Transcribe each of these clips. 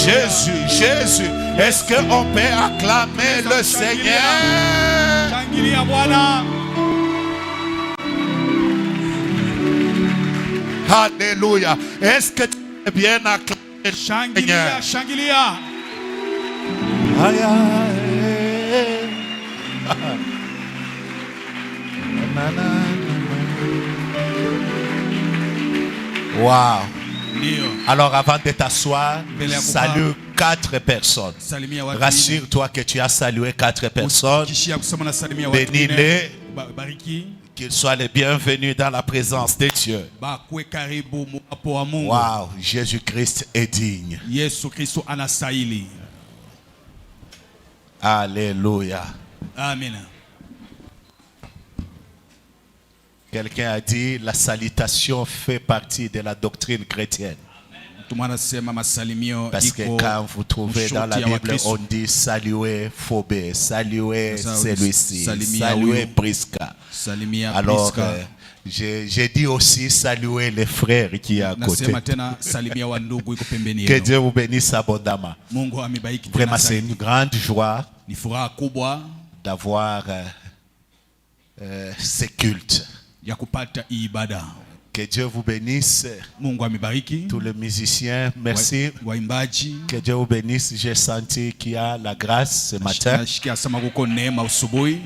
Jésus, Jésus. Est-ce qu'on peut acclamer le Seigneur? Shangilia Bwana. Alléluia. Est-ce que tu es bien acclamé le Shangilia, Seigneur? shangilia. Aïe, aïe. Wow. Ndio. Alors avant de t'asseoir, Mbele ya kukaa. salue 4 personnes. Salimia watu. Rassure-toi que tu as salué 4 personnes. Kishia kusema na salimia watu. Bénis-les, Bariki. qu'ils soient les bienvenus dans la présence de Dieu. Bakwe karibu mwapo wa Mungu. Wow, Jésus-Christ est digne. Yesu Kristo anastahili. Alléluia. Amina. Quelqu'un a dit, la salutation fait partie de la doctrine chrétienne. Tumana sema masalimio Parce que iko quand vous trouvez dans la mshuti ya Bible, Wakristo. on dit saluer Phobé, saluer Sasa, celui-ci, salimia saluer huyu. Prisca. Salimia Alors, Priska. j'ai dit aussi saluer les frères qui est à côté. Nasema tena salimia wa ndugu iko pembeni Que yenu. Dieu vous bénisse abondamment. Mungu amebariki tena Vraiment, c'est zaidi. une grande joie Ni furaha kubwa d'avoir ces cultes. ya kupata hii ibada. Que Dieu vous bénisse. Mungu amebariki. Tous les musiciens, merci. Waimbaji. Que Dieu vous bénisse. J'ai senti qu'il y a la grâce ce matin. Nashikia sama kuko neema usubuhi.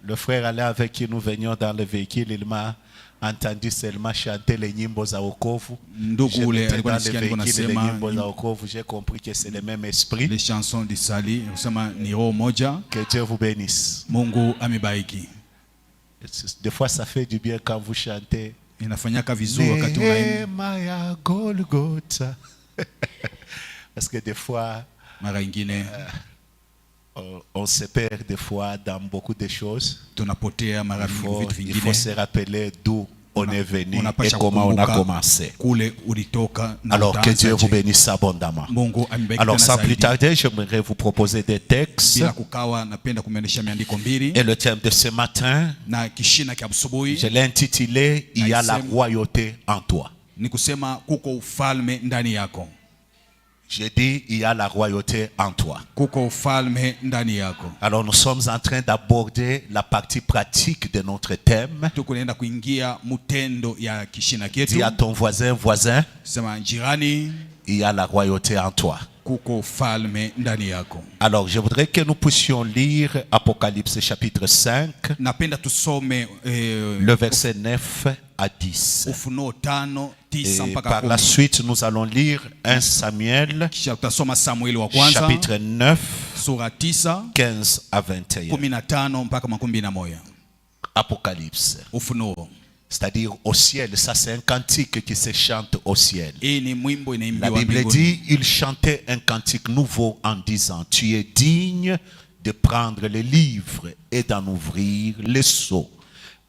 Le frère allait avec qui nous venions dans le véhicule, il m'a entendu seulement chanter les nyimbo za wokovu. Ndugu ule alikuwa Dans le nasikia niko véhicule, les nasema nyimbo za wokovu, j'ai compris que c'est le même esprit. les chansons du Sali, kusema ni roho moja. Que Dieu vous bénisse. Mungu amebariki. Des fois, ça fait du bien quand vous chantez. Inafanyaka vizuri wakati unaimba. Neema ya Golgotha. Parce que des fois, Mara ingine on se perd des fois dans beaucoup de choses. tunapotea mara vitu Il faut se vingine. rappeler d'où on est venu et Unapasha comment on a kukumbuka commencé. kule ulitoka na Alors que utaanza Dieu vous je. bénisse abondamment. Mungu amebariki Alors tena sans plus zaidi. tarder, j'aimerais vous proposer des textes. Bila kukawa napenda kumeandisha miandiko mbili Et le thème de ce matin, na kishina cha asubuhi je l'ai intitulé « Il y a la royauté en toi ». ni kusema kuko ufalme ndani yako. J'ai dit « Il y a la royauté en toi ». Kuko ufalme ndani yako. Alors nous sommes en train d'aborder la partie pratique de notre thème. Tukunaenda kuingia mutendo ya kishina Dis kietu. à ton voisin, Sema jirani, il y a la royauté en toi. kuko ufalme ndani yako. Alors je voudrais que nous puissions lire Apocalypse chapitre 5, Napenda tusome le verset 9 à 10. Ufunuo 5:9 Et mpaka par la 10. suite, nous allons lire 1 Samuel Kisha tutasoma Samueli wa kwanza chapitre 9, sura 9 15 à 21. 15 mpaka 21. Apocalypse. Ufunuo. C'est-à-dire au ciel. Ça, c'est un cantique qui se chante au ciel. Hii ni mwimbo La inaimbiwa Bible mbinguni. dit, il chantait un cantique nouveau en disant, tu es digne de prendre les livres et d'en ouvrir les sceaux,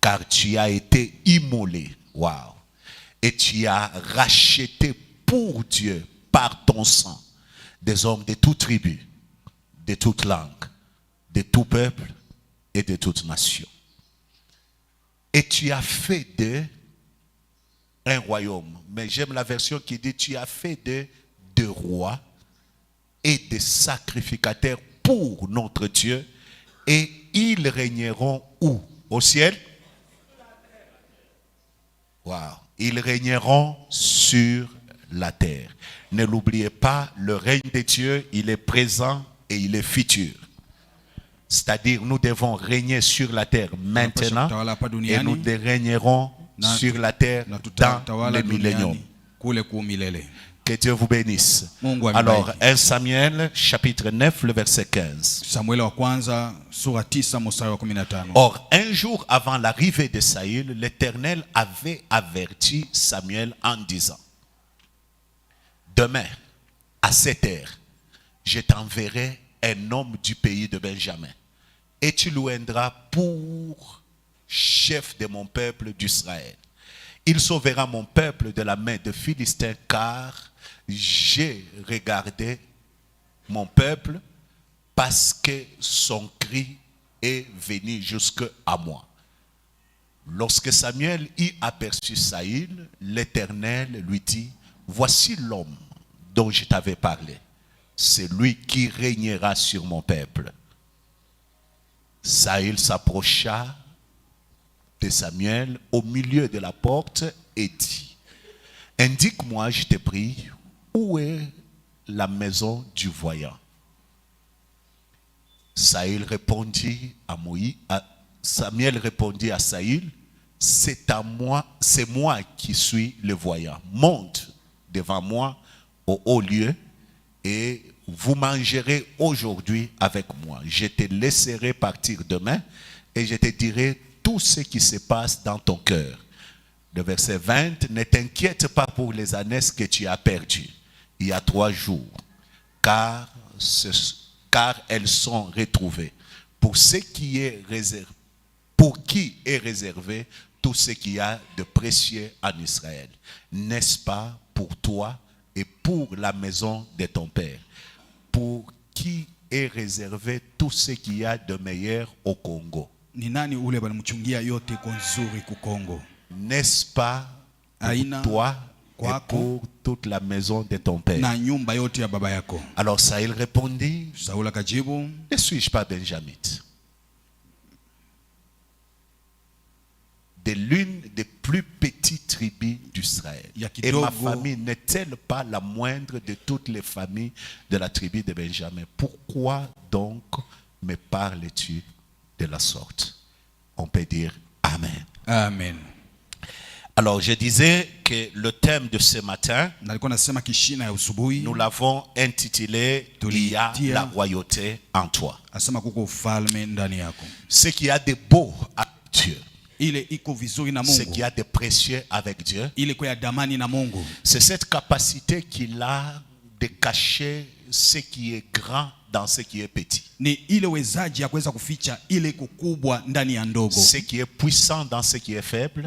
car tu as été immolé. Wow. Et tu as racheté pour Dieu, par ton sang, des hommes de toute tribu, de toute langue, de tout peuple et de toute nation. Et tu as fait d'eux un royaume. Mais j'aime la version qui dit, tu as fait d'eux deux rois et des sacrificateurs pour notre Dieu. Et ils régneront où? Au ciel? Wow. Ils régneront sur la terre. Ne l'oubliez pas, le règne de Dieu, il est présent et il est futur. C'est-à-dire, nous devons régner sur la terre maintenant et nous régnerons sur la terre dans le millénium. Que Dieu vous bénisse. Alors, 1 Samuel, chapitre 9, le verset 15. Or, un jour avant l'arrivée de Saül, l'Éternel avait averti Samuel en disant, demain, à cette heure, je t'enverrai un homme du pays de Benjamin, et tu l'oindras pour chef de mon peuple d'Israël. Il sauvera mon peuple de la main de Philistins, car j'ai regardé mon peuple parce que son cri est venu jusqu'à moi. Lorsque Samuel y aperçut Saül, l'Éternel lui dit, voici l'homme dont je t'avais parlé. c'est lui qui régnera sur mon peuple. Saül s'approcha de Samuel au milieu de la porte et dit, indique-moi, je te prie, où est la maison du voyant? Saül répondit à Moïse, Samuel répondit à Saül, c'est moi qui suis le voyant. Monte devant moi au haut lieu et vous mangerez aujourd'hui avec moi. Je te laisserai partir demain et je te dirai tout ce qui se passe dans ton cœur. Le verset 20, ne t'inquiète pas pour les années que tu as perdues il y a 3 jours, car elles sont retrouvées. Pour qui est réservé tout ce qu'il y a de précieux en Israël. N'est-ce pas pour toi et pour la maison de ton père? Pour qui est réservé tout ce qu'il y a de meilleur au Congo? N'est-ce pas pour toi et pour toute la maison de ton père? Alors Saül répondit, ne suis-je pas benjamite, de l'une des plus petites tribus d'Israël? Et ma famille n'est-elle pas la moindre de toutes les familles de la tribu de Benjamin? Pourquoi donc me parles-tu de la sorte? On peut dire Amen. Amen. Alors je disais que le thème de ce matin, nous l'avons intitulé « Il y a la royauté en toi ». Ce qu'il y a de beau à Dieu, ce qu'il y a de précieux avec Dieu, c'est cette capacité qu'il a de cacher ce qui est grand dans ce qui est petit. Ce qui est puissant dans ce qui est faible.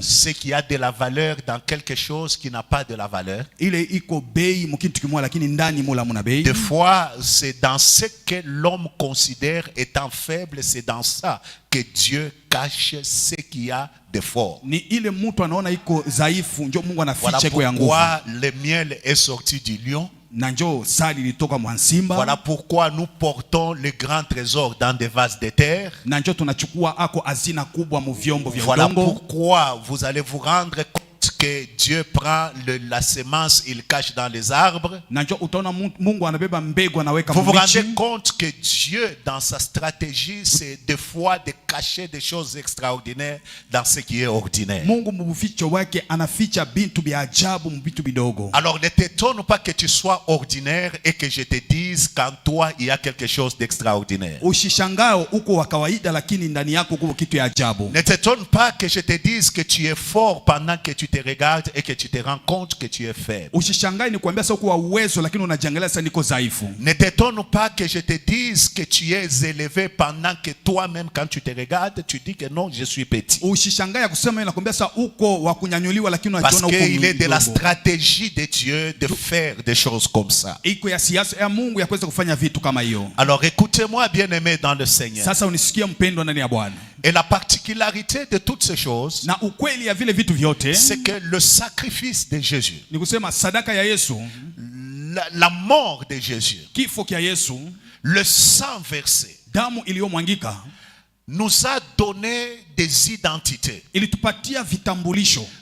Ce qui a de la valeur dans quelque chose qui n'a pas de la valeur. Des fois, c'est dans ce que l'homme considère étant faible, c'est dans ça que Dieu cache ce qu'il y a de fort. Voilà pourquoi le miel est sorti du lion. Voilà pourquoi nous portons les grands trésors dans des vases de terre. Voilà pourquoi vous allez vous rendre compte que Dieu prend la semence, il cache dans les arbres. Vous vous rendez compte que Dieu, dans sa stratégie, c'est des fois de cacher des choses extraordinaires dans ce qui est ordinaire. Alors ne t'étonne pas que tu sois ordinaire et que je te dise qu'en toi il y a quelque chose d'extraordinaire. Ne t'étonne pas que je te dise que tu es fort pendant que tu te regardes et que tu te rends compte que tu es faible. Ne t'étonne pas que je te dise que tu es élevé pendant que toi-même quand tu te regardes tu dis que non, je suis petit. Parce qu'il est de la stratégie de Dieu de faire des choses comme ça. Alors écoutez-moi bien aimé dans le Seigneur. Et la particularité de toutes ces choses, c'est que le sacrifice de Jésus, la mort de Jésus, le sang versé, nous a donné des identités.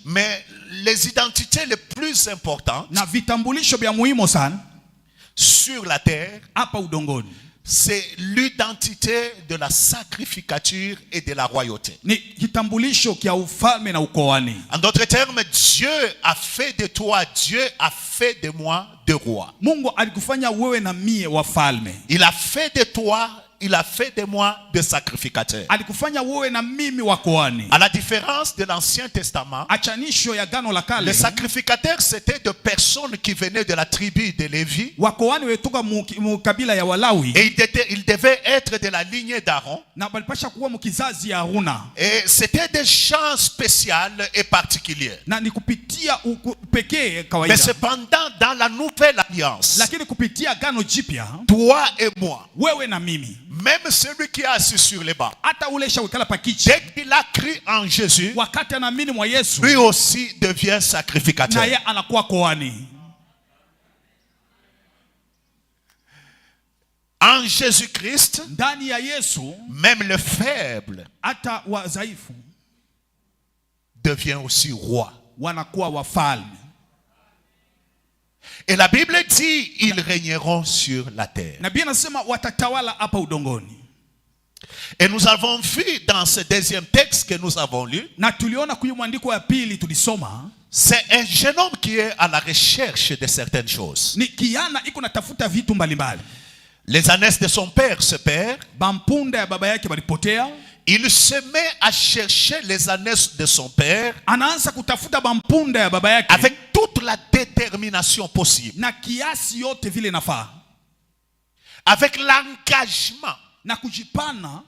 Mais les identités les plus importantes sur la terre, c'est l'identité de la sacrificature et de la royauté. En d'autres termes, Dieu a fait de toi, Dieu a fait de moi de roi. Il a fait de toi, il a fait de moi des sacrificateurs. À la différence de l'Ancien Testament, les sacrificateurs c'était de personnes qui venaient de la tribu de Lévi. Et ils devaient être de la lignée d'Aaron. Et c'était des gens spéciaux et particuliers. Mais cependant, dans la nouvelle alliance, toi et moi, même celui qui est assis sur les bancs, dès qu'il a cru en Jésus, lui aussi devient sacrificateur. En Jésus-Christ, ndani ya Yesu même le faible hata wadhaifu devient aussi roi. wanakuwa wafalme. Et la Bible dit, ils régneront sur la terre. Na Biblia inasema watatawala hapa udongoni. Et nous avons vu dans ce deuxième texte que nous avons lu, Na tuliona kwenye mwandiko ya pili tulisoma, c'est un jeune homme qui est à la recherche de certaines choses. ni kijana iko natafuta vitu mbalimbali. Les ânesses de son père se perdent. Bampunda ya baba yake balipotea. Il se met à chercher les ânesses de son père Anaanza kutafuta bampunda ya baba yake avec toute la détermination possible, na kiasi yote vile nafaa, avec l'engagement. na kujipana.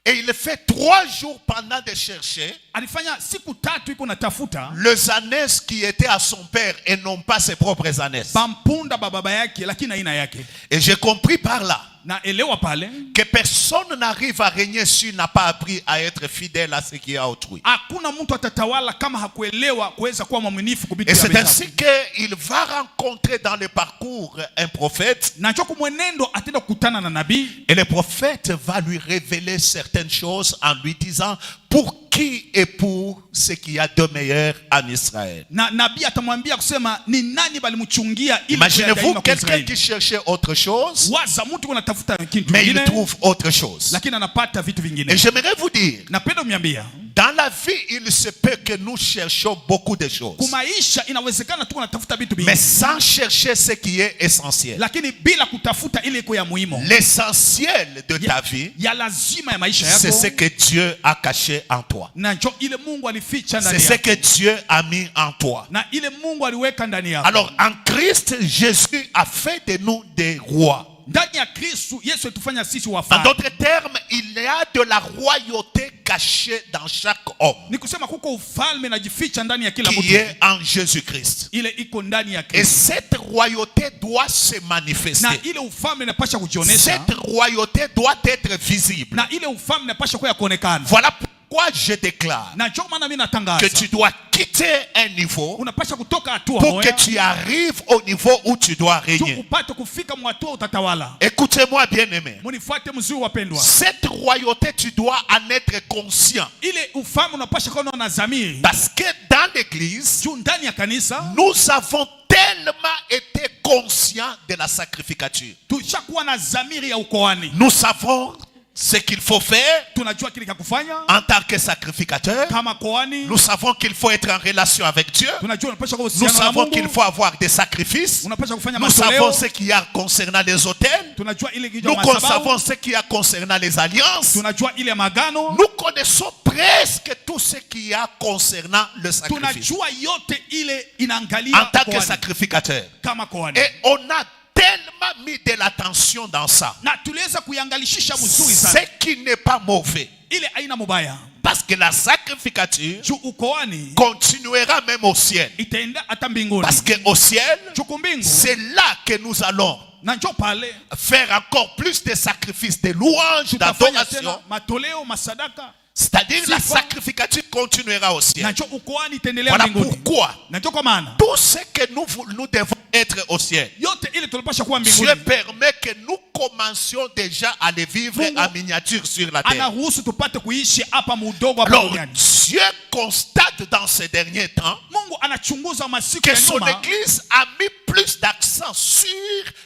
Et il fait 3 jours pendant de chercher Alifanya siku 3 iko natafuta les ânesses qui étaient à son père et non pas ses propres ânesses. bampunda baba yake, lakini aina yake. Et j'ai compris par là Na elewa pale que personne n'arrive à régner s'il n'a pas appris à être fidèle à ce qui est à autrui. hakuna mtu atatawala kama hakuelewa kuweza kuwa mwaminifu Et kupitia c'est wenzake. ainsi qu'il va rencontrer dans le parcours un prophète. Na choko mwenendo atenda kukutana na nabii, Et le prophète va lui révéler certaines choses en lui disant pour qui et pour ce qu'il y a de meilleur en Israël. na nabii atamwambia kusema ni nani balimchungia ili Imaginez-vous quelqu'un qui cherchait autre chose, waza mtu kunatafuta kitu mais il kingine trouve autre chose. lakini anapata vitu Et vingine. j'aimerais vous dire, Napenda miambia dans la vie, il se peut que nous cherchions beaucoup de choses, kumaisha inawezekana tu kunatafuta vitu mais vingi, sans chercher ce qui est essentiel. lakini bila kutafuta ile iko ya muhimu L'essentiel de ta vie, ya lazima ya maisha c'est ce yako, que Dieu a caché en toi. na njo ile Mungu alificha C'est ndani ce yako, que Dieu a mis en toi. na ile Mungu aliweka ndani yako. Alors en Christ, Jésus a fait de nous des rois. Ndani ya Kristo Yesu atufanya sisi En wafalme. d'autres termes, il y a de la royauté cachée dans chaque homme Ni kusema kuko ufalme najificha ndani ya kila qui mtu, est en Jésus-Christ. ile iko ndani ya Et Kristo, cette royauté doit se na manifester. ile ufalme inapasha kujionesha, Cette royauté doit être visible. na ile ufalme inapasha kuya kuonekana. Voilà pourquoi je déclare Na ndio maana mimi que natangaza tu dois quitter un niveau unapasha kutoka hatua pour que moja tu arrives au niveau où tu dois tu régner. upate kufika mwatua utatawala. Écoutez-moi bien aimé. Munifuate mzuri wapendwa, Cette royauté, tu dois en être conscient. ile ufalme unapasha kuwa na dhamiri. Parce que dans l'église, Juu ndani ya kanisa nous avons tellement été conscients de la sacrificature. tushakuwa na dhamiri ya ukoani, Nous savons ce qu'il faut faire tunajua kile cha kufanya en tant que sacrificateur. kama koani. Nous savons qu'il faut être en relation avec Dieu. Tunajua unapasha kuwa Nous uhusiano na savons qu'il Mungu, faut avoir des sacrifices. unapasha kufanya Nous savons matoleo. ce qu'il y a concernant les hôtels. Tunajua ile Nous kitu savons ce qu'il y a concernant les alliances. tunajua ile magano, Nous connaissons presque tout ce qu'il y a concernant le sacrifice tunajua yote ile en inaangalia tant que koani, sacrificateur. kama koani. Et on a tellement mis de l'attention dans ça. Na tuliweza kuiangalishisha mzuri Ce sana qui n'est pas mauvais. ile aina mubaya, Parce que la sacrificature juu ukoani continuera même au ciel. itaenda hata mbinguni. Parce qu'au ciel, Juu kumbingu c'est là que nous allons na njo pale faire encore plus de sacrifices, de louanges, tutafanya tena d'adoration. matoleo masadaka, C'est-à-dire la Sifa. sacrificature continuera au na ciel. njo ukoani itaendelea Voilà mbinguni. pourquoi Na njo kwa maana tout ce que nous devons être au ciel, yote ile tunapasha kuwa Dieu mbinguni, permet que nous commencions déjà à les vivre Mungu en miniature sur la terre. anaruhusu tupate kuishi hapa mudogo hapa Alors duniani. Dieu constate dans ces derniers temps Mungu anachunguza masiku que ya son nyuma, église a mis plus d'accent sur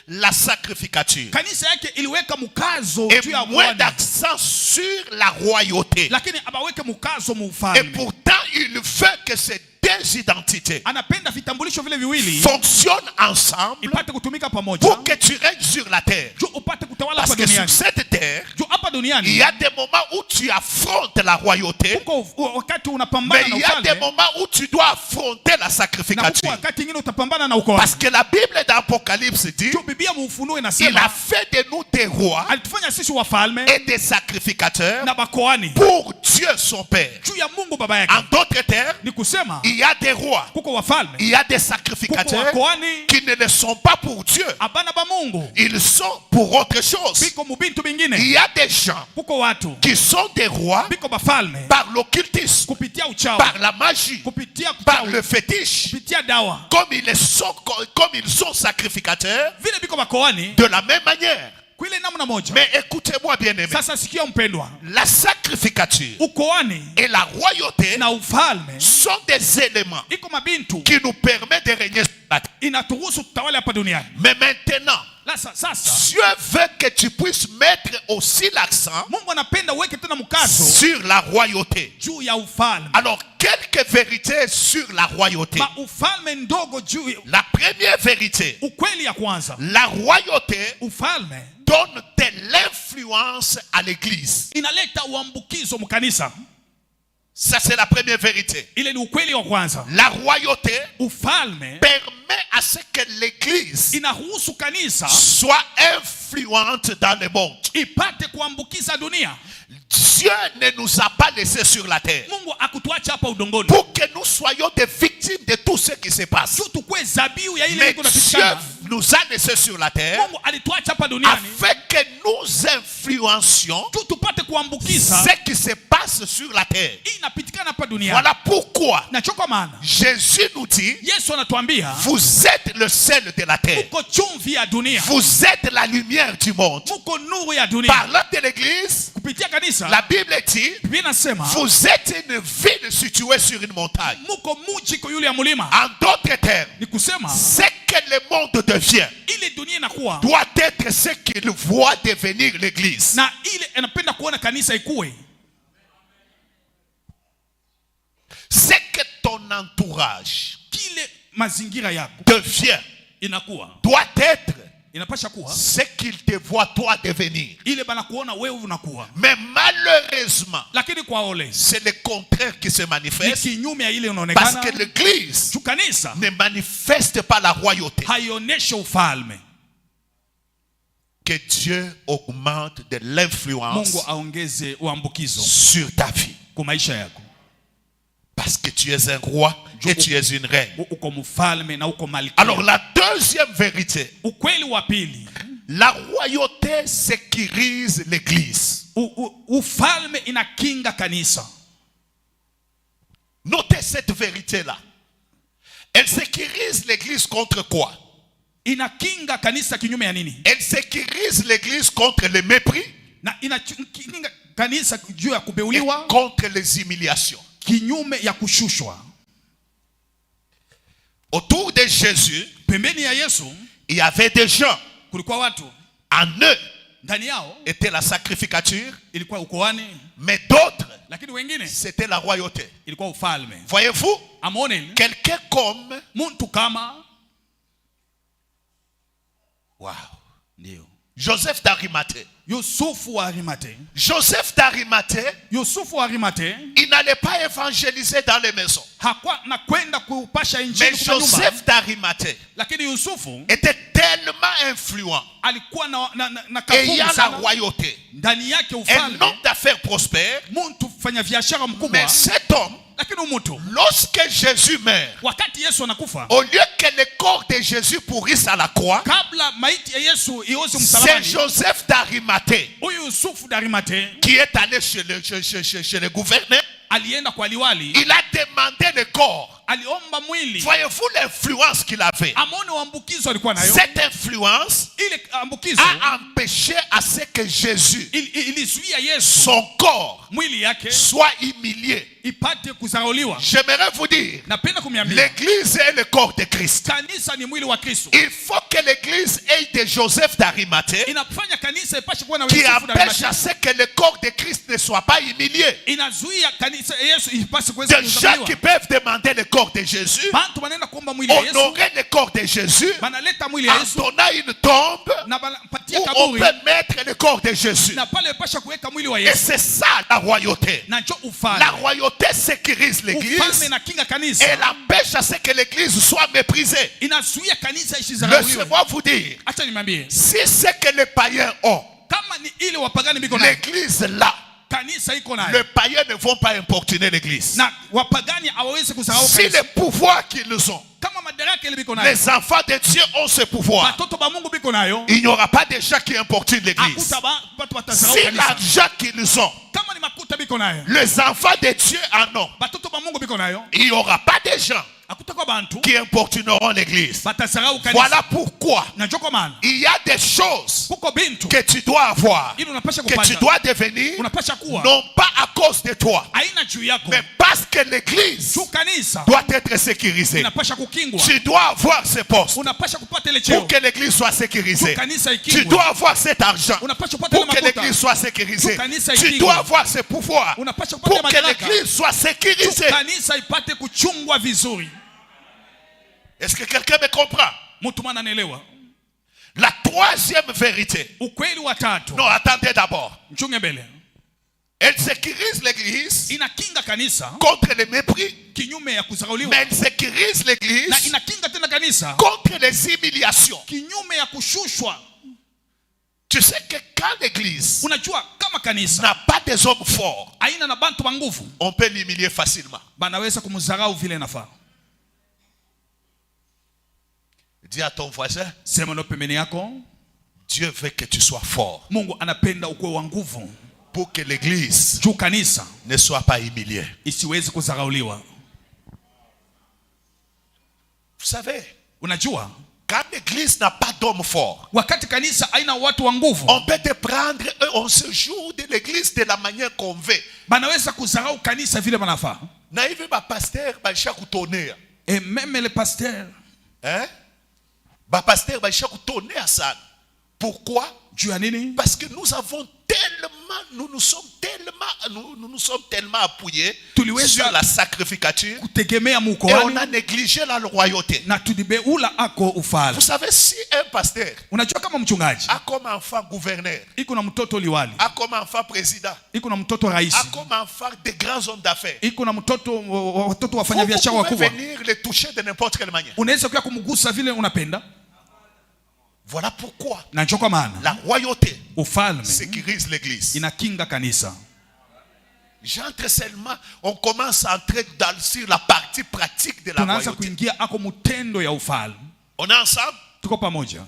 la sacrificature kanisa yake iliweka mkazo et juu ya moins Bwana, d'accent sur la royauté. lakini abaweke mkazo Et muufalme. pourtant, il veut que ces deux identités Anapenda vitambulisho vile viwili fonctionnent ensemble ipate kutumika pamoja, pour que tu règnes sur la terre. juu upate kutawala Parce hapa que sur duniani. cette terre, Juu hapa il duniani y a des moments où tu affrontes la royauté, uko wakati mais unapambana na il y a des ufalme, moments où tu dois affronter la na uko sacrificature. wakati ingine utapambana na uko. Parce que la Bible d'Apocalypse dit, Juu Biblia muufunuo il a inasema fait de nous des rois alitufanya sisi wafalme et des sacrificateurs na bakoani pour Dieu son Père. juu ya Mungu baba En yake. d'autres termes, Ni kusema il y a des rois, kuko wafalme, il y a des kuko sacrificateurs wakoani, qui ne le sont pas pour Dieu. abana ba Mungu Ils sont pour autre chose. biko mubintu Il bingine. y a des gens Kuko watu qui sont des rois biko bafalme par l'occultisme, kupitia uchawi, par la magie, kupitia par kuchawi, le fétiche. kupitia dawa, Comme ils sont sacrificateurs, vile biko bakoani de la même manière, kwile namna moja. Mais écoutez-moi bien aimé. Sasa sikia mpendwa, La sacrificature ukoani et la royauté na ufalme sont des éléments iko mabintu qui nous permettent de régner sur la terre. inaturuhusu tutawale hapa duniani. Mais maintenant, Sasa Dieu veut que tu puisses mettre aussi l'accent Mungu anapenda uweke tena mkazo sur la royauté. juu ya ufalme. Alors, quelques vérités sur la royauté. Ufalme ndogo juu. La première vérité, Ukweli ya kwanza, la royauté ufalme donne de l'influence à l'église. inaleta uambukizo mkanisa. Ça, c'est la première vérité. Ile ni ukweli wa kwanza. La royauté Ufalme permet à ce que l'église inaruhusu kanisa soit influente dans le monde. ipate kuambukiza dunia. Dieu ne nous a pas laissés sur la terre Mungu akutuacha hapa udongoni pour que nous soyons des victimes de tout ce qui se passe. tu tukue zabiu ya ile Mais iko Dieu napitikana. nous a laissés sur la terre Mungu alituacha hapa duniani afin que nous influencions tu tupate kuambukiza ce qui se passe sur la terre. hii inapitikana hapa duniani. Voilà pourquoi Na choko maana Jésus nous dit, Yesu anatuambia vous êtes le sel de la terre. muko chumvi ya dunia, Vous êtes la lumière du monde. muko nuru ya dunia. Parlant de l'église, Kupitia kanisa la Bible dit, Biblia inasema vous êtes une ville située sur une montagne. muko muji kwa yule ya mulima. En d'autres termes, Ni kusema ce que le monde devient ile dunia inakuwa doit être ce qu'il voit devenir l'église. na ile anapenda kuona kanisa ikue. Ce que ton entourage Kile mazingira yako devient inakuwa doit être inapasha kuwa ce qu'il te voit toi devenir. ile bana kuona wewe unakuwa. Mais malheureusement, Lakini kwa ole c'est le contraire qui se ni manifeste kinyume ya ile parce inaonekana. que l'église Tu kanisa ne manifeste pas la royauté. haioneshe ufalme. Que Dieu augmente de l'influence Mungu aongeze uambukizo sur ta vie. kwa maisha yako. Parce que tu es un roi et tu es une reine. Uko mfalme na uko malkia. Alors la deuxième vérité, Ukweli wa pili, la royauté sécurise l'église. ufalme inakinga kanisa. Notez cette vérité-là. Elle sécurise l'église contre quoi? Inakinga kanisa kinyume ya nini? Elle sécurise l'église contre le mépris Na inakinga kanisa juu ya et kubeuliwa, contre les humiliations. kinyume ya kushushwa. Autour de Jésus, Pembeni ya Yesu il y avait des gens. kulikuwa watu, En eux ndani yao était la sacrificature, ilikuwa ukoani, mais d'autres, lakini wengine c'était la royauté. ilikuwa ufalme. Voyez-vous, Amone quelqu'un comme... muntu kama Wow. ndio Joseph d'Arimathée. Yusufu wa Arimathée. Joseph d'Arimathée, Yusufu wa Arimathée il n'allait pas évangéliser dans les maisons. hakuwa na kwenda kupasha Mais injili kwa nyumba, Joseph d'Arimathée lakini Yusufu était tellement influent, alikuwa na ayant kafumu la sana royauté, ndani yake un ufalme, homme d'affaires prospère. muntu fanya biashara mkubwa. Mais cet homme, Lakini mtu lorsque Jésus meurt, wakati Yesu anakufa, au lieu que le corps de Jésus pourrisse à la croix, kabla maiti ya Yesu ioze c'est msalabani, Joseph d'Arimathée huyu Yusufu d'Arimathée qui est allé chez le gouverneur. alienda kwa liwali, Il a demandé le corps. aliomba mwili. Voyez-vous l'influence qu'il avait? Amone uambukizo alikuwa nayo. Cette influence Ile ambukizo a empêché à ce que Jésus, ilizuia Yesu son corps, mwili yake soit humilié. ipate kuzarauliwa. J'aimerais vous dire, Napenda kumiambia l'église est le corps de Christ. kanisa ni mwili wa Kristo. Il faut que l'église ait des Joseph d'Arimathée Inafanya kanisa ipashe kuwa na qui Yusufu empêche d'Arimathée. à ce que le corps de Christ ne soit pas humilié. Inazuia kanisa Yesu ipashe kuweza Des gens qui kuzarauliwa. peuvent demander le corps de Jésus, Bantu wanaenda kuomba mwili ya Yesu, honorer le corps de Jésus banaleta mwili ya en Yesu donnant une tombe na banapatia où on kaburi, peut mettre le corps de Jésus. na pale ipashe kuweka mwili wa Et Yesu. c'est ça la royauté. Na njo La ufalme. royauté sécurise l'église Ufalme na kinga et kanisa, elle empêche à ce que l'église soit méprisée. inazuia kanisa isizarauliwe. Laissez-moi vous dire, Acha nimwambie, si c'est que les païens ont, kama ni ile wapagani biko nayo, l'église là, kanisa iko nayo, les païens ne vont pas importuner l'église. na wapagani hawawezi kusahau Si kanisa. les pouvoirs qu'ils ont, Kama madaraka ile biko nayo, les enfants de Dieu ont ce pouvoir, batoto ba Mungu biko nayo, il n'y aura pas de gens qui importunent l'église. akuta batu watasahau Si kanisa. l'argent qu'ils ont, Kama ni makuta biko nayo, les enfants de Dieu en ont, batoto ba Mungu biko nayo, il n'y aura pas de gens akuta kwa bantu qui importuneront l'église. batasahau kanisa. Voilà pourquoi Na njoko maana il y a des des choses kuko bintu que tu dois avoir, ili unapasha que tu kupata, dois devenir, unapasha kuwa non pas à cause de toi, haina juu yako, mais parce que l'église juu kanisa doit être sécurisée. inapasha kukingwa. Tu dois avoir ce poste Unapasha kupata ile pour cheo que l'église soit sécurisée. juu kanisa Tu ikingwe. dois avoir cet argent Unapasha kupata pour ile que makuta l'église soit sécurisée. juu kanisa Tu ikingwe. dois avoir ce pouvoir Unapasha pour kupata que madaraka l'église soit juu sécurisée. kanisa ipate kuchungwa vizuri. Est-ce que quelqu'un me comprend? Mtu mwana anaelewa? La troisième vérité. Ukweli wa tatu, Non, attendez d'abord. mchunge mbele, Elle sécurise l'église inakinga kanisa contre le mépris, kinyume ya kudharauliwa, mais elle sécurise na l'église inakinga tena kanisa contre les humiliations. kinyume ya kushushwa. Tu sais que quand l'église Unajua kama kanisa n'a pas des hommes forts, aina na bantu wa nguvu, on peut l'humilier facilement. banaweza kumdharau vile nafaa. Dis à ton voisin, Sema na pembeni yako, Dieu veut que tu sois fort Mungu anapenda ukuwe wa nguvu pour que l'église juu kanisa ne soit pas humiliée. isiwezi kudharauliwa. Vous savez, Unajua quand l'église n'a pas d'hommes forts, wakati kanisa aina watu wa nguvu, on peut te prendre et on se joue de l'église de la manière qu'on veut. banaweza kudharau kanisa vile banafaa. Na hivi ba pasteur baisha kutonea. Et même les pasteurs, Hein? Ba pasteur baisha kutonea sana. Pourquoi? juu ya nini? Parce que nous avons tellement, nous nous sommes tellement appuyés Tuliweza sur la sacrificature kutegemea et on a mukoani négligé la royauté. na tulibeula ako ufalme. Vous savez, si un pasteur Unajua kama mchungaji a comme enfant gouverneur, iko na mtoto liwali, a comme enfant président, iko na mtoto rais, a comme enfant de grands hommes d'affaires, iko na mtoto watoto wafanya vous biashara pouvez wakubwa, venir les toucher de n'importe quelle manière. unaweza kuya kumgusa vile unapenda. Voilà pourquoi Na njoo kwa maana la royauté ufalme sécurise l'église. inakinga kanisa. J'entre seulement, on commence à entrer sur la partie pratique de la Tunaanza royauté. kuingia ako mutendo ya ufalme. On est ensemble? Tuko pamoja.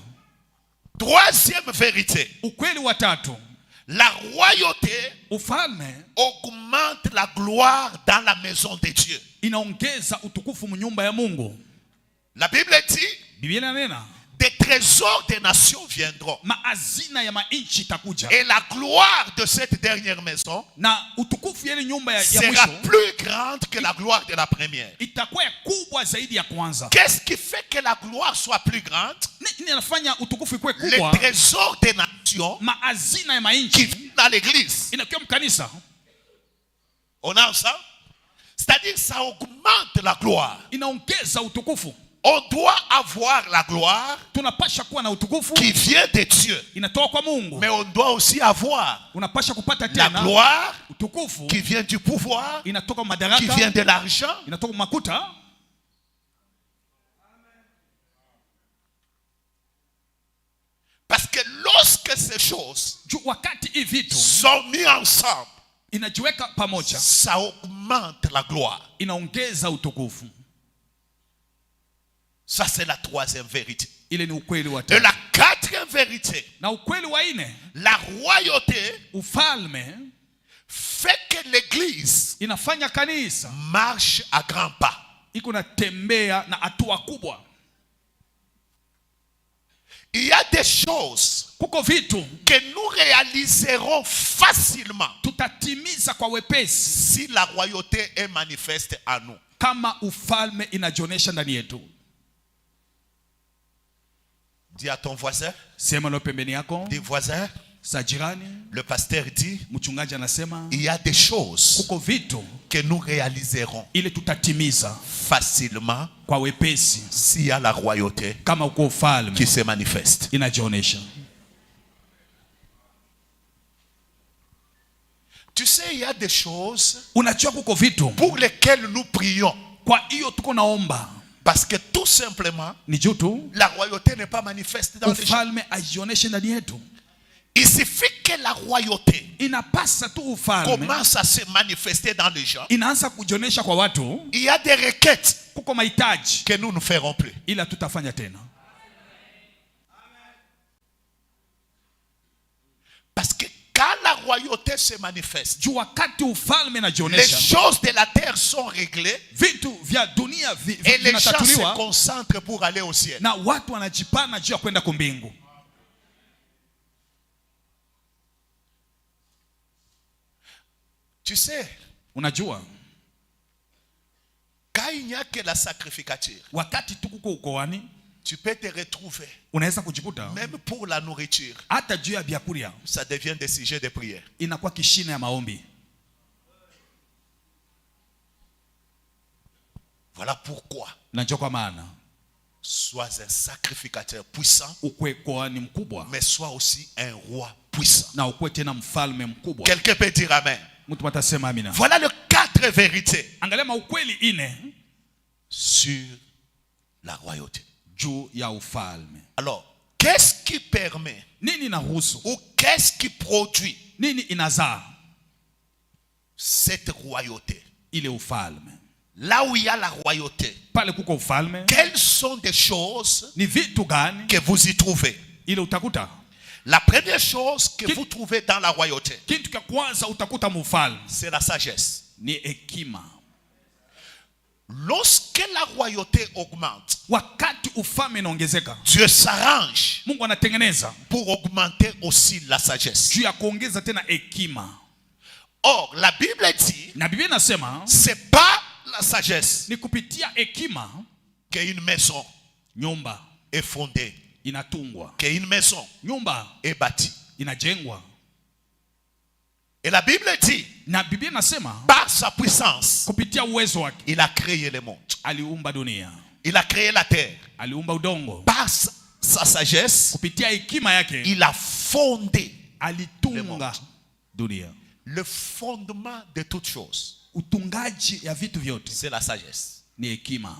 Troisième vérité. Ukweli wa tatu, La royauté ufalme augmente la gloire dans la maison de Dieu. inaongeza utukufu mnyumba ya Mungu. La Bible dit, Biblia inanena des trésors des nations viendront. maazina ya mainchi itakuja, Et la gloire de cette dernière maison na utukufu ya ile nyumba ya sera mwisho plus grande que la gloire de la première. itakuwa ya kubwa zaidi ya kwanza. Qu'est-ce qui fait que la gloire soit plus grande? Nini inafanya utukufu ikuwe Les kubwa? trésors des nations Maazina ya qui mainchi viennent dans l'église. inakuwa mkanisa. On a ça? C'est-à-dire ça augmente la gloire. Inaongeza utukufu. On doit avoir la gloire Tunapasha kuwa na utukufu qui vient de Dieu. inatoka kwa Mungu. Mais on doit aussi avoir Unapasha kupata la tena gloire utukufu qui vient du pouvoir, inatoka qui madaraka, vient de l'argent. inatoka makuta. Parce que lorsque ces choses Juu wakati hivi vitu sont mis ensemble, inajiweka pamoja, ça augmente la gloire. inaongeza utukufu. Ça, c'est la troisième vérité. Ile ni ukweli wa Et tatu. la quatrième vérité, Na ukweli wa nne, la royauté ufalme fait que l'église inafanya kanisa marche à grands pas. iko na tembea na hatua kubwa. Il y a des choses Kuko vitu que nous réaliserons facilement tutatimiza kwa wepesi si la royauté est manifeste en nous. kama ufalme inajionesha ndani yetu. Dis à ton voisin, Sema na pembeni yako, dis voisin, sa jirani, le pasteur dit, mchungaji anasema il y a des choses kuko vitu que nous réaliserons ile tutatimiza facilement kwa wepesi s'il y a la royauté kama uko ufalme qui se manifeste. inajionesha. Tu sais, il y a des choses Unajua kuko vitu pour lesquelles nous prions. kwa hiyo tuko naomba Parce que tout simplement, ni juu tu la royauté n'est pas manifeste dans les gens. ufalme ajioneshe ndani yetu. Il suffit que la royauté Inapasa tu ufalme commence à se manifester dans les gens. inaanza kujionesha kwa watu. Il y a des requêtes Kuko mahitaji que nous ne ferons plus. ila tutafanya tena, Parce que quand la royauté se manifeste, juu wakati ufalme les najionesha choses de la terre sont réglées vitu vya dunia et les gens se vinatatuliwa concentrent pour aller au ciel. na watu wanajipana juu ya kwenda kumbingu. Tu sais, Unajua, quand il n'y a que la sacrificature, wakati tukuko ukoani, tu peux te retrouver. unaweza kujikuta Même pour la nourriture, hata juu ya vyakulia ça devient des sujets de prière. inakuwa kishina ya maombi. Voilà pourquoi, Najua kwa maana sois un sacrificateur puissant, ukwe koani mkubwa mais sois aussi un roi puissant. na ukwe tena mfalme mkubwa. Quelqu'un peut dire amen. Mtu atasema amina. Voilà les 4 vérités Angalia maukweli ine sur la royauté. juu ya ufalme. Alors, qu'est-ce qui permet Nini inaruhusu? ou qu'est-ce qui produit Nini inazaa cette royauté? ile ufalme? Là où il y a la royauté, Pale kuko ufalme, quelles sont des choses ni vitu gani que vous y trouvez? ile utakuta? La première chose que vous trouvez dans la royauté, Kitu cha kwanza utakuta mufalme c'est la sagesse. ni hekima. Lorsque la royauté augmente, Wakati ufalme inaongezeka, Dieu s'arrange Mungu anatengeneza pour augmenter aussi la sagesse. juu ya kuongeza tena hekima. Or, la Bible dit, Na Biblia inasema c'est pas la sagesse ni kupitia hekima qu'une maison nyumba est fondée, inatungwa, qu'une maison nyumba est bâtie. inajengwa. Et la Bible dit, Na Biblia inasema par sa puissance, kupitia uwezo wake il a créé le monde. aliumba dunia, Il a créé la terre. aliumba udongo. Par sa sagesse, Kupitia hekima yake il a fondé alitunga dunia. le fondement de toutes choses. Utungaji ya vitu vyote C'est la sagesse. ni hekima,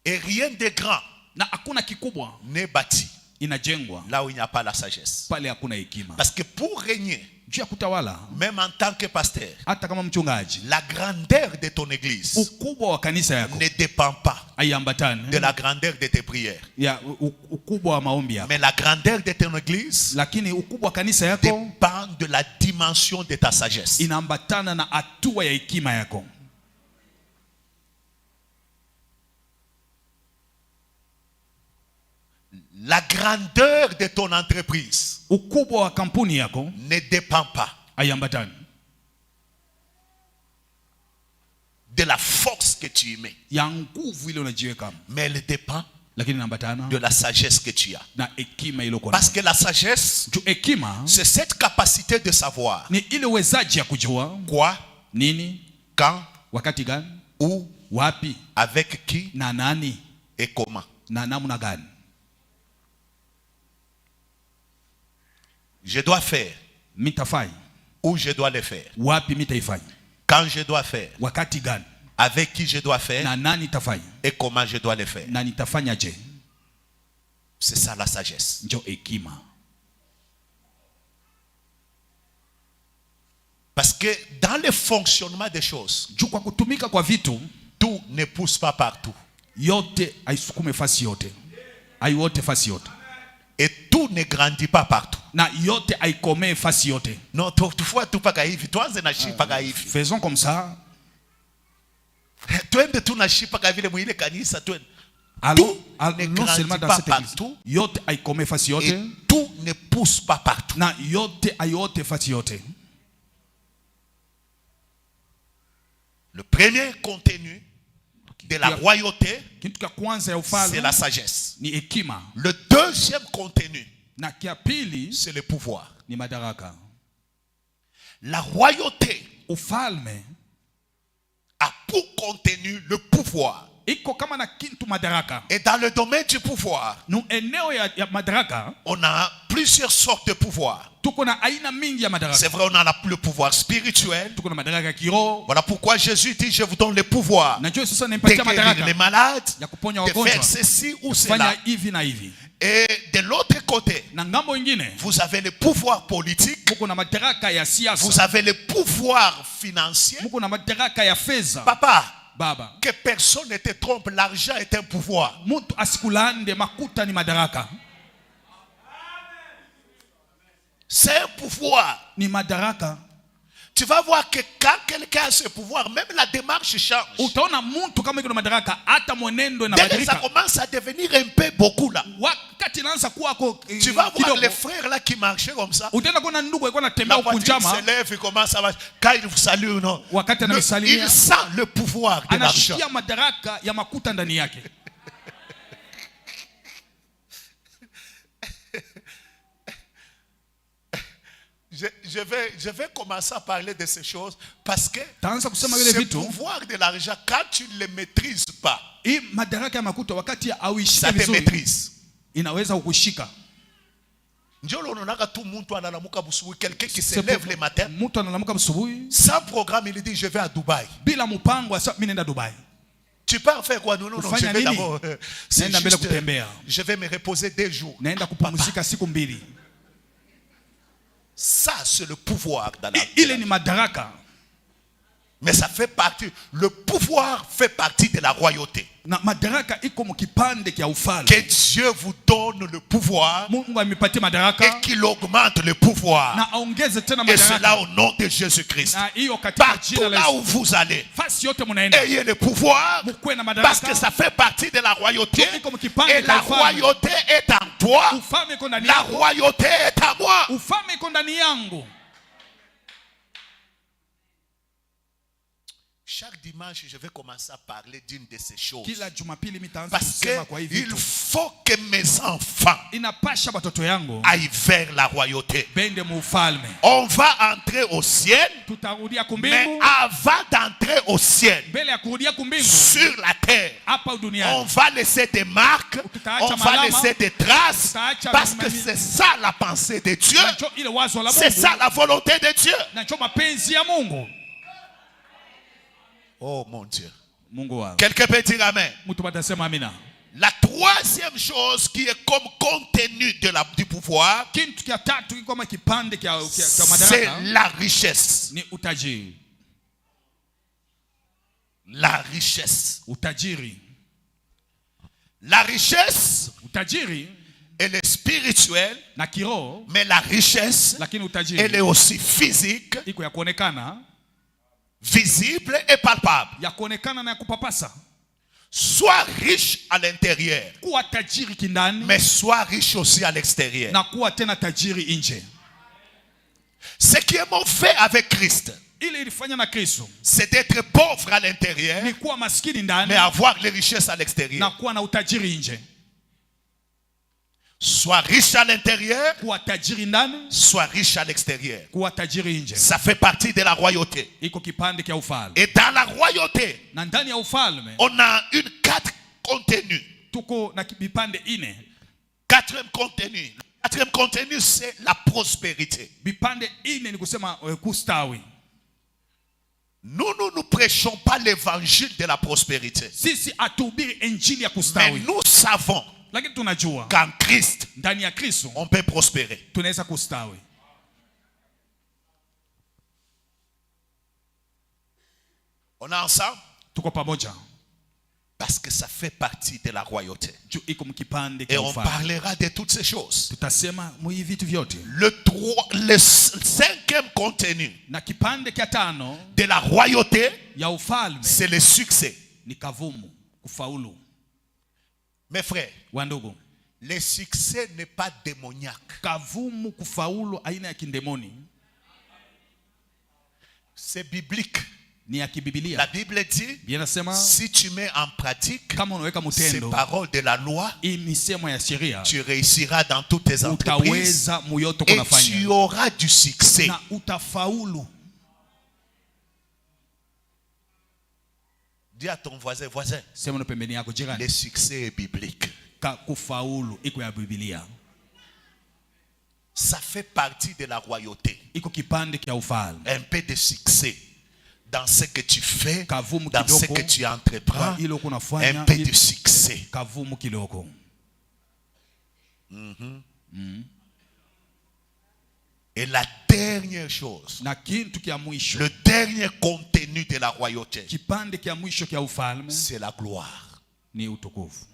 Et rien de grand na hakuna kikubwa n'est bâti inajengwa là où il n'y a pas la sagesse. pale hakuna hekima. Parce que pour régner, Juu ya kutawala, même en tant que pasteur, hata kama mchungaji, la grandeur de ton église ukubwa wa kanisa yako ne dépend pas haiambatani de la grandeur de tes prières. ya ukubwa wa maombi yako, Mais la grandeur de ton église lakini ukubwa wa kanisa yako dépend de la dimension de ta sagesse. inaambatana na hatua ya hekima yako. La grandeur de ton entreprise Ukubwa wa kampuni yako ne dépend pas haiambatani de la force que tu y mets, ya nguvu ile unajiweka, mais elle dépend lakini inaambatana de la sagesse que tu as. na hekima ile uko Parce nayo. que la sagesse, Juu hekima c'est cette capacité de savoir ni ile uwezaji ya kujua quoi, nini, quand, wakati gani, où, wapi, avec qui na nani, et comment. na namna gani. Je dois faire Mitafanya où je dois le faire, wapi, mitaifanya quand je dois faire, wakati gani, avec qui je dois faire na nani tafanya et comment je dois le faire. na nitafanya je. C'est ça la sagesse. Njo hekima. Parce que dans le fonctionnement des choses, Juu kwa kutumika kwa vitu tout ne pousse pas partout. yote haisukume fasi yote, haiwote fasi yote, Et tout ne grandit pas partout. na yote haikomee fasi yote. Non, toutefois tout paka hivi, tuanze na shi paka hivi. Faisons comme ça. Twende tu na shi paka vile mwile kanisa twende. Allons ne non seulement grandit dans pas cette église. partout. Yote haikomee fasi yote, Et tout ne pousse pas partout. na yote haiote fasi yote. Le premier contenu de la royauté, Kitu cha kwanza ya c'est ufalme la sagesse. ni hekima, Le deuxième contenu, na kia pili c'est le pouvoir. ni madaraka. La royauté Ufalme a pour contenu le pouvoir. iko kama na kintu madaraka. Et dans le domaine du pouvoir, Nu eneo ya madaraka on a plusieurs sortes de pouvoirs. tuko na aina mingi ya madaraka. C'est vrai, on a le pouvoir spirituel. Tuko na madaraka ya kiroho. Voilà pourquoi Jésus dit, je vous donne le pouvoir Najua sasa de nimpatia guérir madaraka les malades, ya kuponya de faire wagonjwa, ceci ou fanya cela. hivi na hivi. Et de l'autre côté, Na ngambo ingine vous avez le pouvoir politique, muko na madaraka ya vous siasa, avez le pouvoir financier. muko na madaraka ya fedha. Papa, Baba, que personne ne te trompe, l'argent est un pouvoir. mtu asikulande, makuta ni madaraka, C'est un pouvoir. ni madaraka. tu vas voir que quand quelqu'un a ce pouvoir, même la démarche change. Utaona mtu kama iko na madaraka hata mwenendo Dès que ça inabadilika. commence à devenir un peu beaucoup là, Wakati inaanza kuwa tu vas voir kidogo, les frères là qui marchaient comme ça. utaenda kuona ndugu alikuwa La anatembea voiture kunjama, se lève, il commence à marcher. Quand il vous salue, non, wakati anamsalimia il sent le pouvoir de l'argent. anashikia madaraka ya makuta ndani yake. Je vais commencer à parler de ces choses parce que Taanza kusema vile ce vitu, pouvoir de l'argent, quand tu ne le maîtrises pas, hii madaraka ya makuta wakati auishike ça te vizuri maîtrise. inaweza kukushika. Njolo onaka tout monde analamuka busubuhi, quelqu'un qui se lève le matin Mtu analamuka asubuhi sans programme, il dit je vais à Dubaï. bila mpango, asa mimi naenda Dubai. Tu pars faire quoi? Non, je Ufanya vais nini? d'abord c'est Naenda mbele juste, kutembea. je vais me reposer 2 jours. Naenda kupumzika siku mbili. Ça c'est le pouvoir dans la Ile ni madaraka. mais ça fait partie, le pouvoir fait partie de la royauté. Na madaraka iko mkipande kia Que ufalme. Dieu vous donne le pouvoir Mungu amepatia et madaraka qu'il augmente le pouvoir. na aongeze tena Et cela madaraka. au nom de Jésus-Christ. Na hiyo katika Partout jina la là Yesu. où vous allez, Fasi yote mnaenda. ayez le pouvoir Mkuwe na parce que madaraka. ça fait partie de la royauté. Iko mkipande Et kia la ufalme. royauté est en toi. Ufalme iko ndani La yako. royauté est à moi. Ufalme iko ndani yangu. Chaque dimanche, je vais commencer à parler d'une de ces choses. Kila Jumapili mitaanza Parce kusema kwa hivi qu'il vitu. faut que mes enfants Inapasha watoto yangu aillent vers la royauté. bende mu ufalme. On va entrer au ciel, Tutarudia mais kumbingu. avant d'entrer au ciel, Mbele ya kurudia kumbingu sur la terre, hapa on duniani va laisser des marques, on va laisser des traces, parce que c'est ça la pensée de Dieu. na njo ile wazo la C'est Mungu ça la volonté de Dieu. na njo mapenzi ya Mungu. Oh mon Dieu. Mungu wangu. Quelqu'un peut dire amen. Mtu batasema amina. La troisième chose qui est comme contenu du pouvoir, Kitu kia tatu kiko kama kipande kia c'est madaraka la richesse. ni utajiri. La richesse. Utajiri. La richesse, Utajiri elle est spirituelle, na kiroho, mais la richesse, lakini elle utajiri est aussi physique, iko ya kuonekana, visible et palpable. ya kuonekana na ya kupapasa. Sois riche à l'intérieur, Kuwa tajiri kindani mais sois riche aussi à l'extérieur. na kuwa tena tajiri nje. Ce qui est mon fait avec Christ, Ile ilifanya na Kristo c'est d'être pauvre à l'intérieur, ni kuwa maskini ndani mais avoir les richesses à na l'extérieur. kuwa na utajiri nje. Sois riche à l'intérieur, Kuwa tajiri ndani, sois riche à l'extérieur. kuwa tajiri nje. Ça fait partie de la royauté. Iko kipande kia ufalme. Et dans la royauté, Na ndani ya ufalme on a une 4 contenus. tuko na vipande ine. 4e contenu. Le 4e contenu, c'est la prospérité. Vipande ine ni kusema kustawi. Nous ne prêchons pas l'évangile de la prospérité. Sisi atubiri injili ya Mais kustawi. nous savons Lakini tunajua qu'en Christ, ndani ya Kristo on peut prospérer. tunaweza kustawi. On est ensemble? Tuko pamoja. Parce que ça fait partie de la royauté. Juu iko mkipande Et kia on ufalme. parlera de toutes ces choses. Tutasema mwi vitu vyote. Le 5e contenu Na kipande kia tano de la royauté, ya ufalme c'est le succès. ni kavumu, kufaulu. Mes frères, Wandugu, le succès n'est pas démoniaque. kavumu kufaulu aina ya kindemoni C'est biblique. ni ya La kibibilia. Bible dit, Biblia inasema si tu mets en pratique kama unaweka ces mtendo paroles de la loi, hii misemo ya sheria, tu réussiras dans toutes tes entreprises utaweza muyote et tu kunafanya auras du succès. na utafaulu. Dis à ton voisin, voisin, Sema na pembeni yako le jirani, succès est biblique. kufaulu iko ya Biblia. Ça fait partie de la royauté. Iko kipande kia ufalme. Un peu de succès dans ce que tu fais, Kavumu dans ce kidogo que tu entreprends. kwa ile uko unafanya, Un peu de succès. kavumu kidogo. Et la dernière chose, Na kintu kia mwisho, le dernier contenu de la royauté, kipande kia mwisho kia ufalme c'est la gloire. ni utukufu.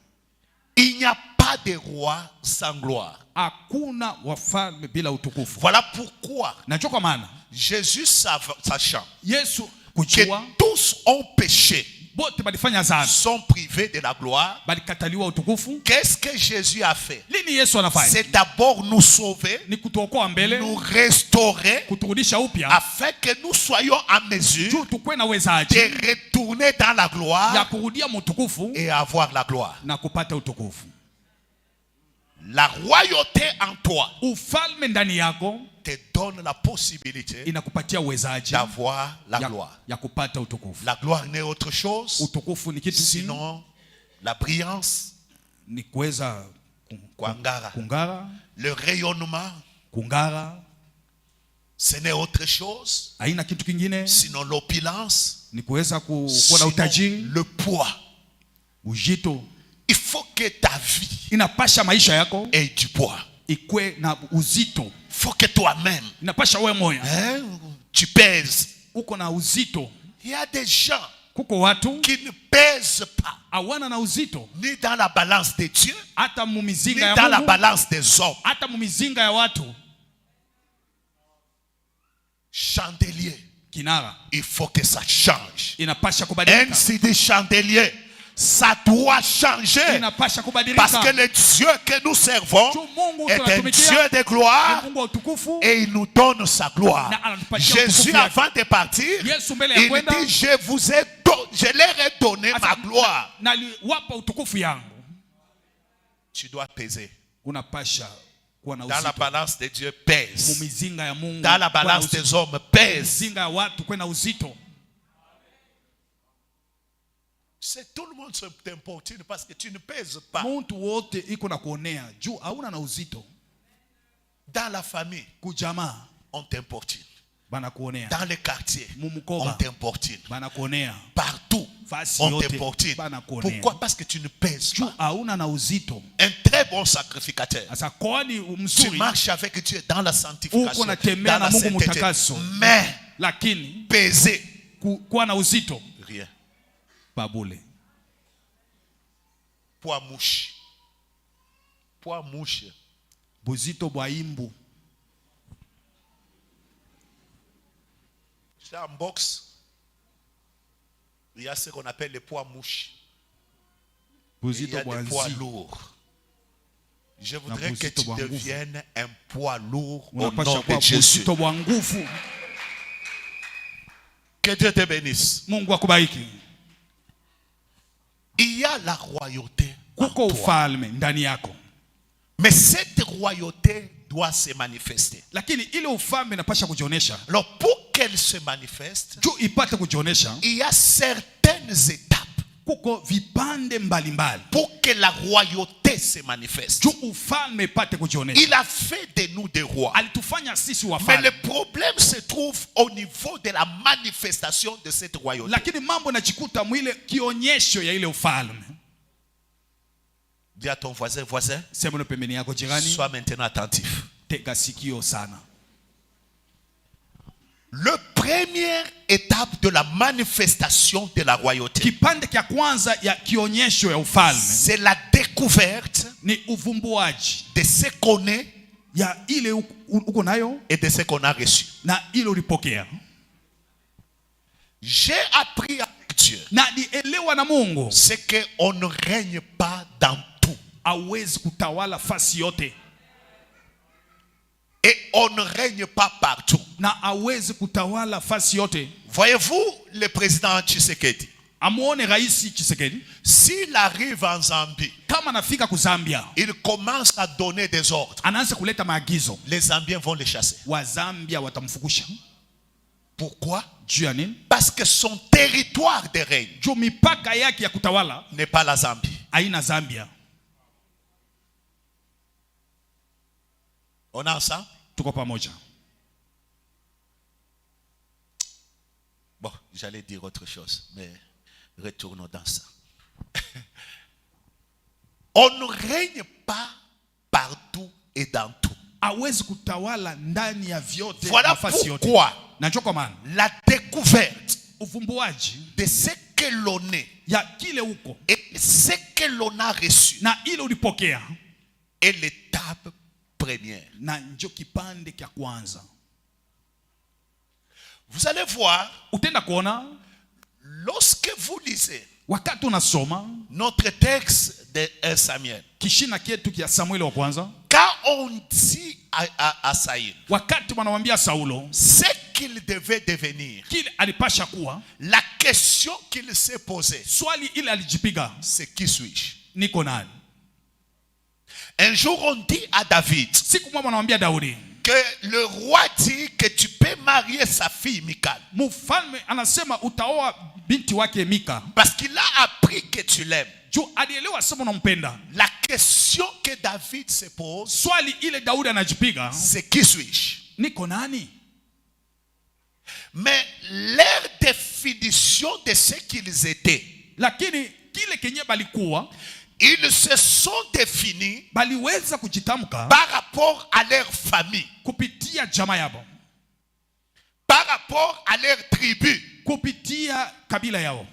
Il n'y a pas pas de roi sans gloire. Hakuna wafalme bila utukufu. Voilà pourquoi Najua kwa maana Jésus sachant Yesu que kujua tous ont péché, bote balifanya dhambi, sont privés de la gloire. balikataliwa utukufu. Qu'est-ce que Jésus a fait? Lini Yesu anafanya? C'est d'abord nous sauver, Ni kutuokoa mbele, nous restaurer, kuturudisha upya, afin que nous soyons en mesure juu tukue na wezaji de retourner dans la ya gloire kurudia mutukufu et avoir la gloire. na kupata utukufu. La royauté en toi Ufalme ndani yako te donne la possibilité inakupatia uwezaji d'avoir la gloire. ya kupata utukufu. La gloire n'est autre chose Utukufu ni kitu kingine, sinon la brillance, ni kuweza Kwangara. kungara, Le rayonnement, kungara. ce n'est autre chose Haina kitu kingine, sinon l'opulence, ni kuweza kuwa na sinon utajiri, le poids. ujito. Il faut que ta vie Inapasha maisha yako ait du poids. ikwe na uzito. Il faut que toi-même, Inapasha wewe moyo tu pèses. uko na uzito. Il y a des gens Kuko watu qui ne pèsent pas hawana na uzito ni dans la balance de Dieu, hata ni mumizinga ya dans la Mungu, balance des hommes. hata mumizinga ya watu. Chandelier, Kinara il faut que ça change. inapasha kubadilika, Ainsi des chandeliers, ça doit changer. inapasha kubadilika. Parce que le Dieu que nous servons Juu Mungu est un tunatumikia Dieu de gloire ni Mungu wa utukufu. et il nous donne sa gloire. Na anatupatia Jésus, utukufu yake. avant de partir, Yesu mbele ya il kwenda dit, je leur ai donné ma gloire. naliwapa utukufu yangu. Tu dois peser. Unapasha kuwa na Dans la uzito. balance de Dieu, pèse. Mumizinga ya Mungu Dans la kuwa na balance uzito. des hommes, pèse. Mumizinga ya watu kuwa na uzito. C'est tout le monde t'importune parce que tu ne pèses pas. Muntu wote iko na kuonea juu hauna na uzito. Dans la famille, Kujamaa on t'importune. bana kuonea. Dans les quartiers, on Mumukoba t'importune. bana kuonea. Partout, Fasi on yote t'importune. bana kuonea. Pourquoi? Parce que tu ne pèses Juu pas. hauna na uzito. Un très bon sacrificateur. Asa kwani Tu mzuri marches avec Dieu dans la sanctification, uko natembea dans na la Mungu sainteté. mutakaso. Mais Lakini peser, kuwa na uzito rien. babule. Poids mouche. Poids mouche. Buzito bwa imbu. C'est en boxe. Il y a ce qu'on appelle les poids mouches. Il y Buzito a bwa des poids nzi. lourds. Je voudrais que buzito tu bwa nguvu. deviennes un poids lourd au Unapasha nom kuwa de Jésus. buzito bwa nguvu. Que Dieu te bénisse. Mungu akubariki. Il y a la royauté en Kuko toi. ufalme ndani yako. Mais cette royauté doit se manifester. Lakini ile ufalme inapasha kujionesha. Alors pour qu'elle se manifeste, Juu ipate kujionesha, il y a certaines étapes kuko vipande mbalimbali. pour que la royauté se manifeste. Juu ufalme ipate kujionesha. Il a fait de nous des rois. Alitufanya sisi Mais wafalme. le problème se trouve au niveau de la manifestation de cette royauté. Lakini mambo najikuta mwile kionyesho ya ile ufalme. Dis à ton voisin, Sema na pembeni yako jirani, sois maintenant attentif. tega sikio sana. La première étape de la manifestation de la royauté, Kipande kia kwanza ya kionyesho ya ufalme c'est la découverte ni uvumbuaji de ce qu'on est ya ile uko nayo et de ce qu'on a reçu. na ile ulipokea. J'ai appris avec Dieu, Na nielewa na Mungu c'est qu'on ne règne pas dans tout. hawezi kutawala fasi yote Et on ne règne pas partout. na hawezi kutawala fasi yote. Voyez-vous le président Tshisekedi, Amuone Rais Tshisekedi s'il arrive en Zambie, kama anafika ku Zambia il commence à donner des ordres. anaanza kuleta maagizo, Les Zambiens vont le chasser. wa Zambia watamfukusha. Pourquoi? Juu ya nini? Parce que son territoire de règne Juu mipaka yake ya kutawala n'est pas la Zambie. haina Zambia. On a ça? Tuko pamoja. Bon, j'allais dire autre chose, mais retournons dans ça. On ne règne pas partout et dans tout. Hawezi kutawala ndani ya vyote, Voilà nafasi yote. pourquoi Na njoo kwa maana la découverte uvumbuaji de ce que l'on est ya kile uko et ce que l'on a reçu na ile ulipokea est l'étape première. na njo kipande kya kwanza. Vous allez voir, Utenda kuona lorsque vous lisez wakati unasoma notre texte de 1 Samuel, kishina kietu kya Samueli wa kwanza, quand on dit à Saül wakati wanamwambia Saulo ce qu'il devait devenir, kile alipasha kuwa, la question qu'il s'est posée, swali ile alijipiga, c'est qui suis-je? niko nani? Un jour on dit à David Siku moja wanamwambia Daudi, que le roi dit que tu peux marier sa fille Michal mfalme anasema utaoa binti wake Mika, parce qu'il a appris que tu l'aimes. juu alielewa sema unampenda. La question que David se pose, Swali ile Daudi anajipiga, c'est qui suis-je? niko nani? Mais leur définition de ce qu'ils étaient, Lakini kile kenye balikuwa ils se sont définis baliweza kujitamka par rapport à leur famille, kupitia jamaa yao, par rapport à leur tribu. kupitia kabila yao.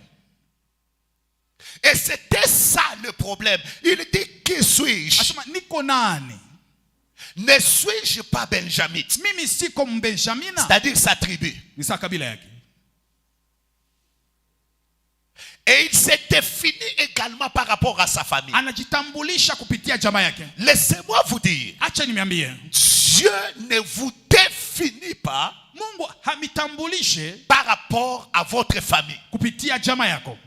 Et c'était ça le problème. Il dit, qui suis-je? Asema niko nani? Ne suis-je pas benjamite? Mimi siko Mbenjamina, C'est-à-dire sa tribu. ni sa kabila yake. Et il s'est défini également par rapport à sa famille. Anajitambulisha kupitia jamaa yake. Laissez-moi vous dire, Acha niambie, Dieu ne vous définit pas Mungu hamitambulishe par rapport à votre famille, kupitia jamaa yako,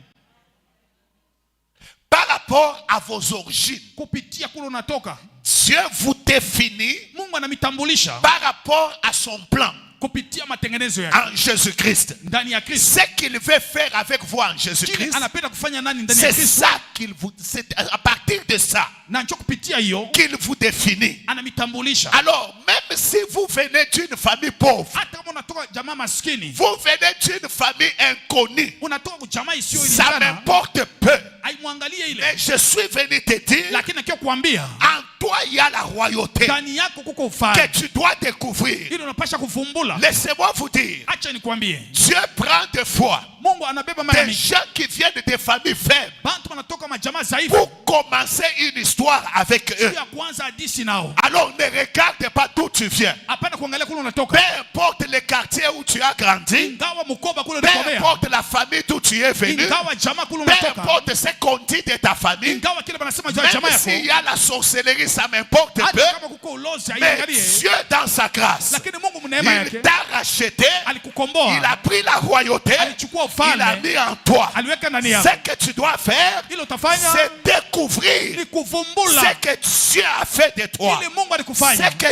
par rapport à vos origines. kupitia kule unatoka. Dieu vous définit Mungu anamitambulisha par rapport à son plan kupitia matengenezo yake en Jésus-Christ. ndani ya Kristo. Ce qu'il veut faire avec vous en Kile Jésus-Christ, anapenda kufanya nani ndani ya c'est Kristo, ça qu'il vous, c'est à partir de ça na njo kupitia hiyo qu'il vous définit. anamitambulisha. Alors, même si vous venez d'une famille pauvre, Hata kama unatoka jamaa maskini, vous venez d'une famille inconnue, unatoka kwa jamaa ça isiyojulikana, m'importe peu. haimwangalie ile, Mais je suis venu te dire, lakini akiwa kuambia en toi il y a la royauté ndani yako kuko que ufalme, tu dois découvrir. ili unapasha kuvumbula. Laissez-moi vous dire, Acha nikwambie, Dieu prend des fois Mungu anabeba mara des mingi gens qui viennent des familles faibles bantu wanatoka majamaa dhaifu pour commencer une histoire avec eux. ya kwanza hadisi nao. Alors ne regarde pas d'où tu viens. Hapana kuangalia kule Peu unatoka, importe le quartier où tu as grandi, ingawa mkoba kule peu ulikomea, importe la famille d'où tu es venu, ingawa jamaa kule peu unatoka, importe ce qu'on dit de ta famille, ingawa kile banasema juu ya jamaa même s'il yako, y a la sorcellerie, ça m'importe peu. hata kama kuko ulozi Mais haiangalie, Dieu dans sa grâce, lakini Mungu mneema il yake t'a racheté, il alikukomboa, a pris la royauté, alichukua il a ufalme, mis en toi. aliweka ndani yako. Ce que tu dois faire, Ile utafanya c'est découvrir ni ce kuvumbula que Dieu a fait de toi, ile Mungu ce alikufanya, que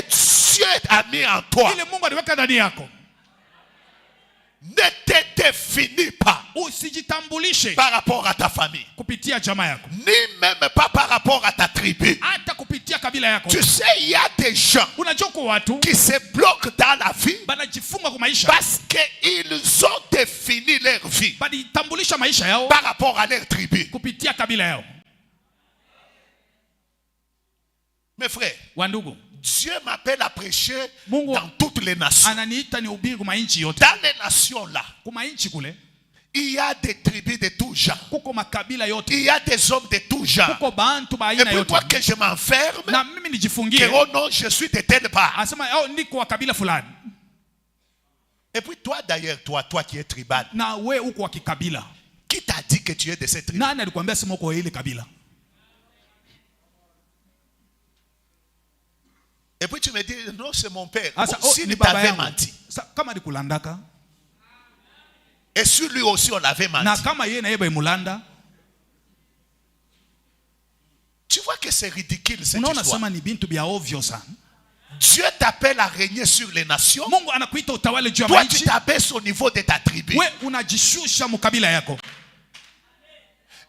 Dieu a mis en toi. ile Mungu aliweka ndani yako. Ne te définis pas Usijitambulishe par rapport à ta famille, kupitia jamaa yako, ni même pas par rapport à ta tribu. hata kupitia kabila yako. Tu sais, il y a des gens Unajua kwa watu qui se bloquent dans la vie banajifunga kwa maisha, parce qu'ils ont défini leur vie balitambulisha maisha yao par rapport à leur tribu. kupitia kabila yao. Mes frères, Wandugu, Dieu m'appelle à prêcher Mungu dans toutes les nations. ananiita ni ubiri kwa mainchi yote. Dans les nations là, Kwa mainchi kule il y a des tribus de tout genre. kuko makabila yote, Il y a des hommes de tout genre. kuko bantu ba Et aina puis yote, moi que je m'enferme, na mimi que nijifungie, oh non, je suis de telle part. asema oh, niko wa kabila fulani, Et puis toi d'ailleurs, toi qui es tribal, na we uko wa kikabila. qui t'a dit que tu es de cette tribu? Nani alikwambia sema uko wa ile kabila? Et puis tu me dis, non, c'est mon père. Asa, Bon, oh, s'il ni baba t'avait yangu. menti. Kama alikulandaka Et sur lui aussi, on l'avait na menti. kama yeye na yeye baimulanda, Tu vois que c'est ridicule cette unaona histoire. sema ni bintu bya ovyo sana. Dieu t'appelle à régner sur les nations. Mungu anakuita utawale juu ya Toi, tu mainchi, t'abaisses au niveau de ta tribu. we unajishusha mukabila yako.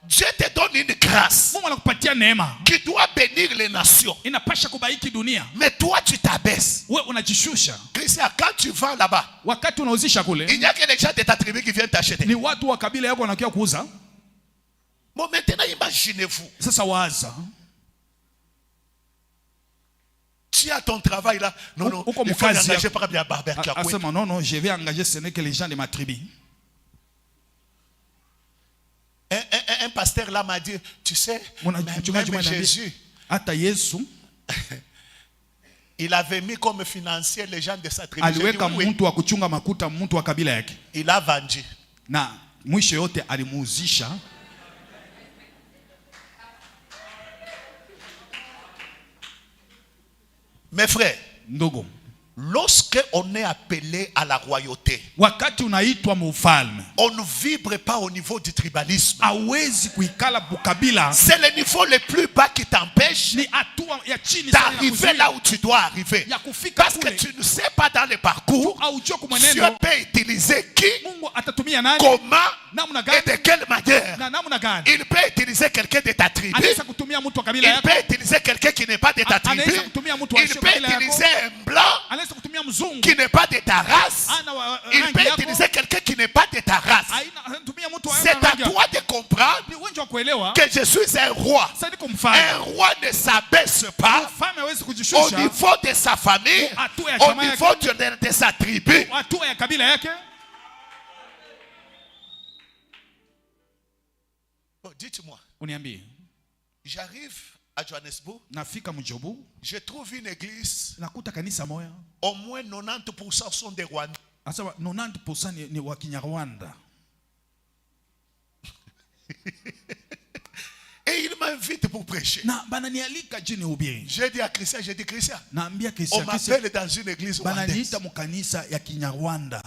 Dieu te donne une grâce Mungu anakupatia neema qui doit bénir les nations. inapasha kubariki dunia, Mais toi, tu t'abaisses. we unajishusha. Christian, quand tu vends là-bas, Wakati unauzisha kule, il n'y a que les gens de ta tribu qui viennent t'acheter. ni watu wa kabila yako wanakuja kuuza. Bon, maintenant, imaginez-vous. Sasa waza, Tu as ton travail là. Non, non, Uko il faut mkazi l'engager yako. par un barbare. asema non non, je vais engager ce n'est que les gens de ma tribu. Un pasteur là m'a dit, tu sais, Mwana- même mchungaji mwana niambia, Jésus, hata Yesu Il avait mis comme financier les gens de sa tribu. aliweka mtu wa kuchunga makuta, mtu wa kabila yake, Il a vendu. na mwisho yote alimuuzisha. Mes frères, Ndugu, lorsque on est appelé à la royauté, wakati unaitwa mufalme, on ne vibre pas au niveau du tribalisme. hawezi kuikala bukabila. C'est le niveau le plus bas qui t'empêche Ni hatua ya chini sana ya d'arriver kuzuia, là où tu dois arriver. ya kufika Parce que kule. tu ne sais pas dans le parcours, Haujua kwa Dieu mwenendo peut utiliser qui, Mungu atatumia nani, comment namna et gani de quelle manière. na namna gani. Il peut utiliser quelqu'un de ta tribu. Anaweza kutumia mtu wa kabila Il yako, peut utiliser quelqu'un qui n'est pas de ta tribu. anaweza kutumia mtu wa Il sio peut kabila yako, utiliser un blanc anaweza kutumia mzungu qui n'est pas de ta race. ana wa Il rangi peut yako, utiliser quelqu'un qui n'est pas de ta race. anatumia mtu wa C'est à rangi yako. toi de comprendre Ni uwanja wa kuelewa que je suis un roi. sasa niko Un mfalme. roi ne s'abaisse pas Mfalme hawezi au kujishusha niveau de sa famille, hatua ya au jamaa yake, niveau de sa tribu. hatua ya kabila yake. Oh, dites-moi, Uniambie, j'arrive à Johannesburg, nafika Mjobu, je trouve une église, nakuta kanisa moya, au moins 90% sont des Rwandais. hasa 90% ni wa Kinyarwanda. Et il m'invite pour prêcher. Na bananialika jini ubiri. J'ai dit à Christian, Naambia on Christian, m'appelle dans une église rwandaise. bananiita mukanisa ya Kinyarwanda.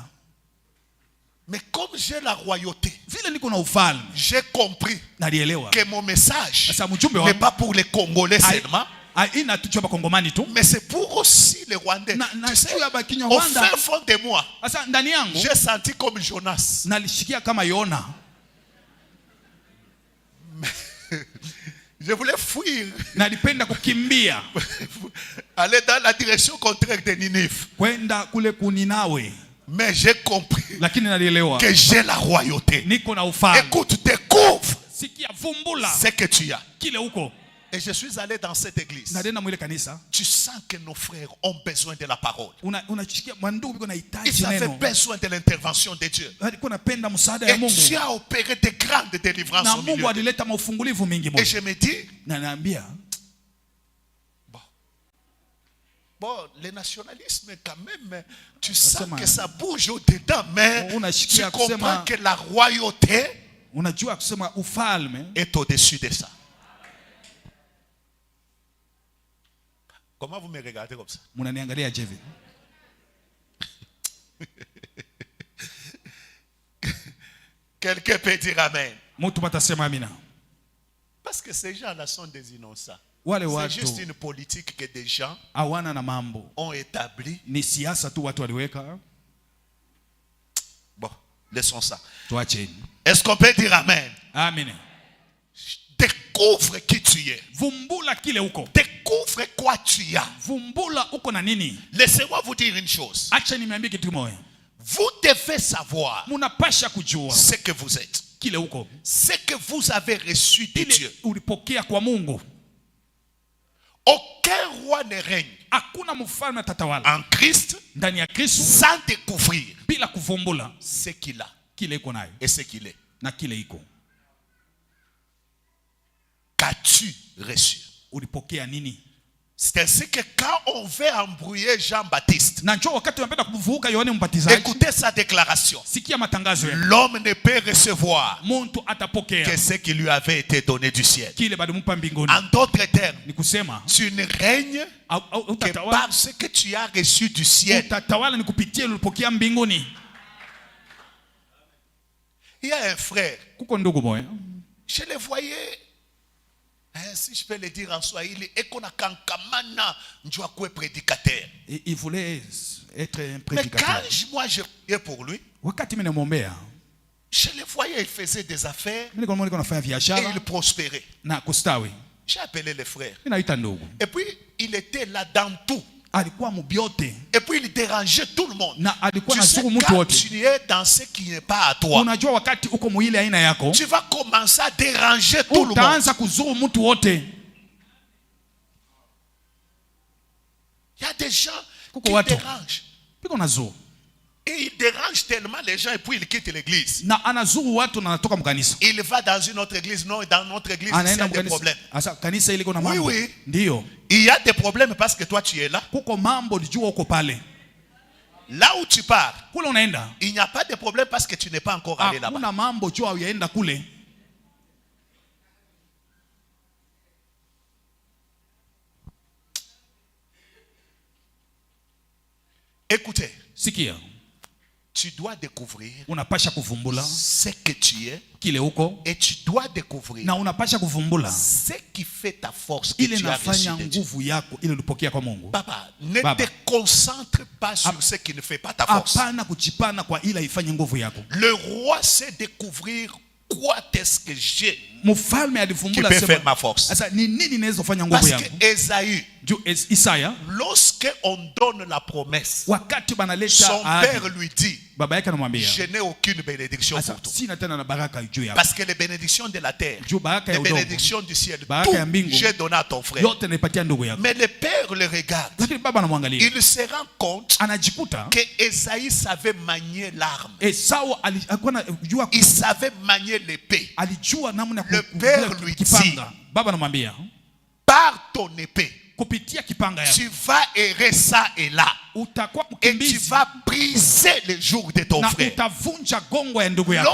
Mais comme j'ai la royauté, Vile niko na ufalme, j'ai compris nalielewa. que mon message Sasa mjumbe n'est wangu pas pour les Congolais seulement, haina tu chapa Kongomani tu. mais c'est pour aussi les Rwandais. Na Tu sais, sio ya au Kinyarwanda. fin fond de moi, Sasa ndani yangu j'ai senti comme Jonas. nalishikia kama Yona. Je voulais fuir, Nalipenda kukimbia aller dans la direction contraire de Ninive. kwenda kule kuninawe, Mais j'ai compris lakini nalielewa que j'ai la royauté. niko na ufalme. Écoute, découvre Sikia, vumbula ce que tu as. kile huko. Et je suis allé dans cette église. Nadena mwile kanisa, Tu sens que nos frères ont besoin de la parole. unashikia mwandugu biko Ils nahitaji avaient neno. besoin de l'intervention de Dieu. Alikuwa napenda msaada ya Et Mungu. tu as opéré de grandes délivrances Na au milieu. Mungu alileta maufungulivu mingi Et moyo. je me dis, Na naambia, bon, le nationalisme quand même, tu sens Kusema- que ça bouge au-dedans, mais Unashikia tu comprends kusema- que la royauté unajua kusema ufalme est au-dessus de ça. Comment vous me regardez comme ça? munaniangalia jevi. Quelqu'un peut dire Amen. Mtu patasema amina. Parce que ces gens-là sont des innocents. Wale C'est watu juste une politique que des gens hawana na mambo. ont établie. Ni siasa tu watu waliweka. Bon, laissons ça. Tuacheni. Est-ce qu'on peut dire Amen? Amina. Découvre qui tu es. Vumbula kile huko. Découvre quoi tu as. Vumbula uko na nini? Laissez-moi vous dire une chose. Acha niambie kitu kimoja. Vous devez savoir Munapasha kujua ce que vous êtes. kile huko. Ce que vous avez reçu de Ile Dieu. ulipokea kwa Mungu. Aucun roi ne règne Hakuna mfalme atatawala en Christ ndani ya Kristo sans découvrir bila kuvumbula ce qu'il a kile iko nayo et ce qu'il est. na kile iko. Qu'as-tu reçu? Ulipokea nini? C'est ainsi que quand on veut embrouiller Jean-Baptiste, Na njoo wakati unapenda kuvuka Yohane Mbatizaji, écoutez sa déclaration. sikia matangazo yake. L'homme ne peut recevoir Muntu que atapokea ce qui lui avait été donné du ciel. kile bado mpa mbinguni. En d'autres termes, Ni kusema tu ne règnes que utatawala, par ce que tu as reçu du ciel. utatawala ni kupitia ulipokea mbinguni. Il y a un frère, Kuko ndugu moya, je le voyais, si je peux le dire en Swahili, ekona kankamana njua kwe prédicateur. il voulait être un Mais prédicateur. quand moi je priais pour lui, Wakati mimi namwombea, je le voyais, il faisait des affaires mimi niko nafanya et biashara il prospérait. na kustawi. J'ai appelé les frères. Mimi naita ndugu. Et puis, il était là dans tout. Alikuwa mubyote Et puis, il dérangeait tout le monde. na alikuwa Tu sais, nasuku mtu quand wote. tu es dans ce qui n'est pas à toi, Unajua wakati uko muile aina yako, tu vas commencer à déranger tout le monde. utaanza kuzuru mtu wote. Il y a des gens Kuko qui watu. dérangent. Piko nazo. Et il dérange tellement les gens et puis il quitte l'église. na anazuru watu na anatoka mkanisa. Il va dans une autre église. Non, dans notre église, il y a des problèmes. Asa kanisa ile kuna mambo. Oui. Ndio. Il y a des problèmes parce que toi tu es là. Kuko mambo lijua uko pale. Là où tu pars, Kule unaenda. il n'y a pas de problème parce que tu n'es pas encore allé là-bas. Kuna mambo jua uyaenda kule. Écoutez, Sikia. tu dois découvrir Unapasha kuvumbula ce que tu es kile uko et tu dois découvrir na unapasha kuvumbula ce qui fait ta force que ile tu as reçu nafanya de Dieu. nguvu yako ile ulipokea kwa Mungu. Papa, ne Baba. te concentre pas sur ce qui ne fait pas ta force. Hapana kuchipana kwa ile ifanye nguvu yako. Le roi sait découvrir quoi est-ce que j'ai Mfalme qui alivumbula peut faire ma force. sasa ni nini inaweza kufanya nguvu Parce yangu? que Esaü, Isaya lorsque on donne la promesse, wakati banaleta son père lui dit, baba yake anamwambia je n'ai aucune bénédiction sasa pour toi. sina tena na baraka juu yako. Parce que les bénédictions de la terre, Juu baraka ya les udongo, bénédictions du ciel, baraka ya tout mbingu, j'ai donné à ton frère. yote naipatia ndugu yako. Mais le père le regarde. Lakini baba anamwangalia. Il se rend compte Anajikuta que Esaü savait manier l'arme. Esau alikuwa anajua Il savait manier l'épée. alijua namna Le père lui kipanga. Baba anamwambia Par ton épée, kupitia kipanga yako tu vas errer ça et là. utakuwa Et tu mkimbizi vas briser les jours de ton na frère. utavunja gongo ya ndugu yako.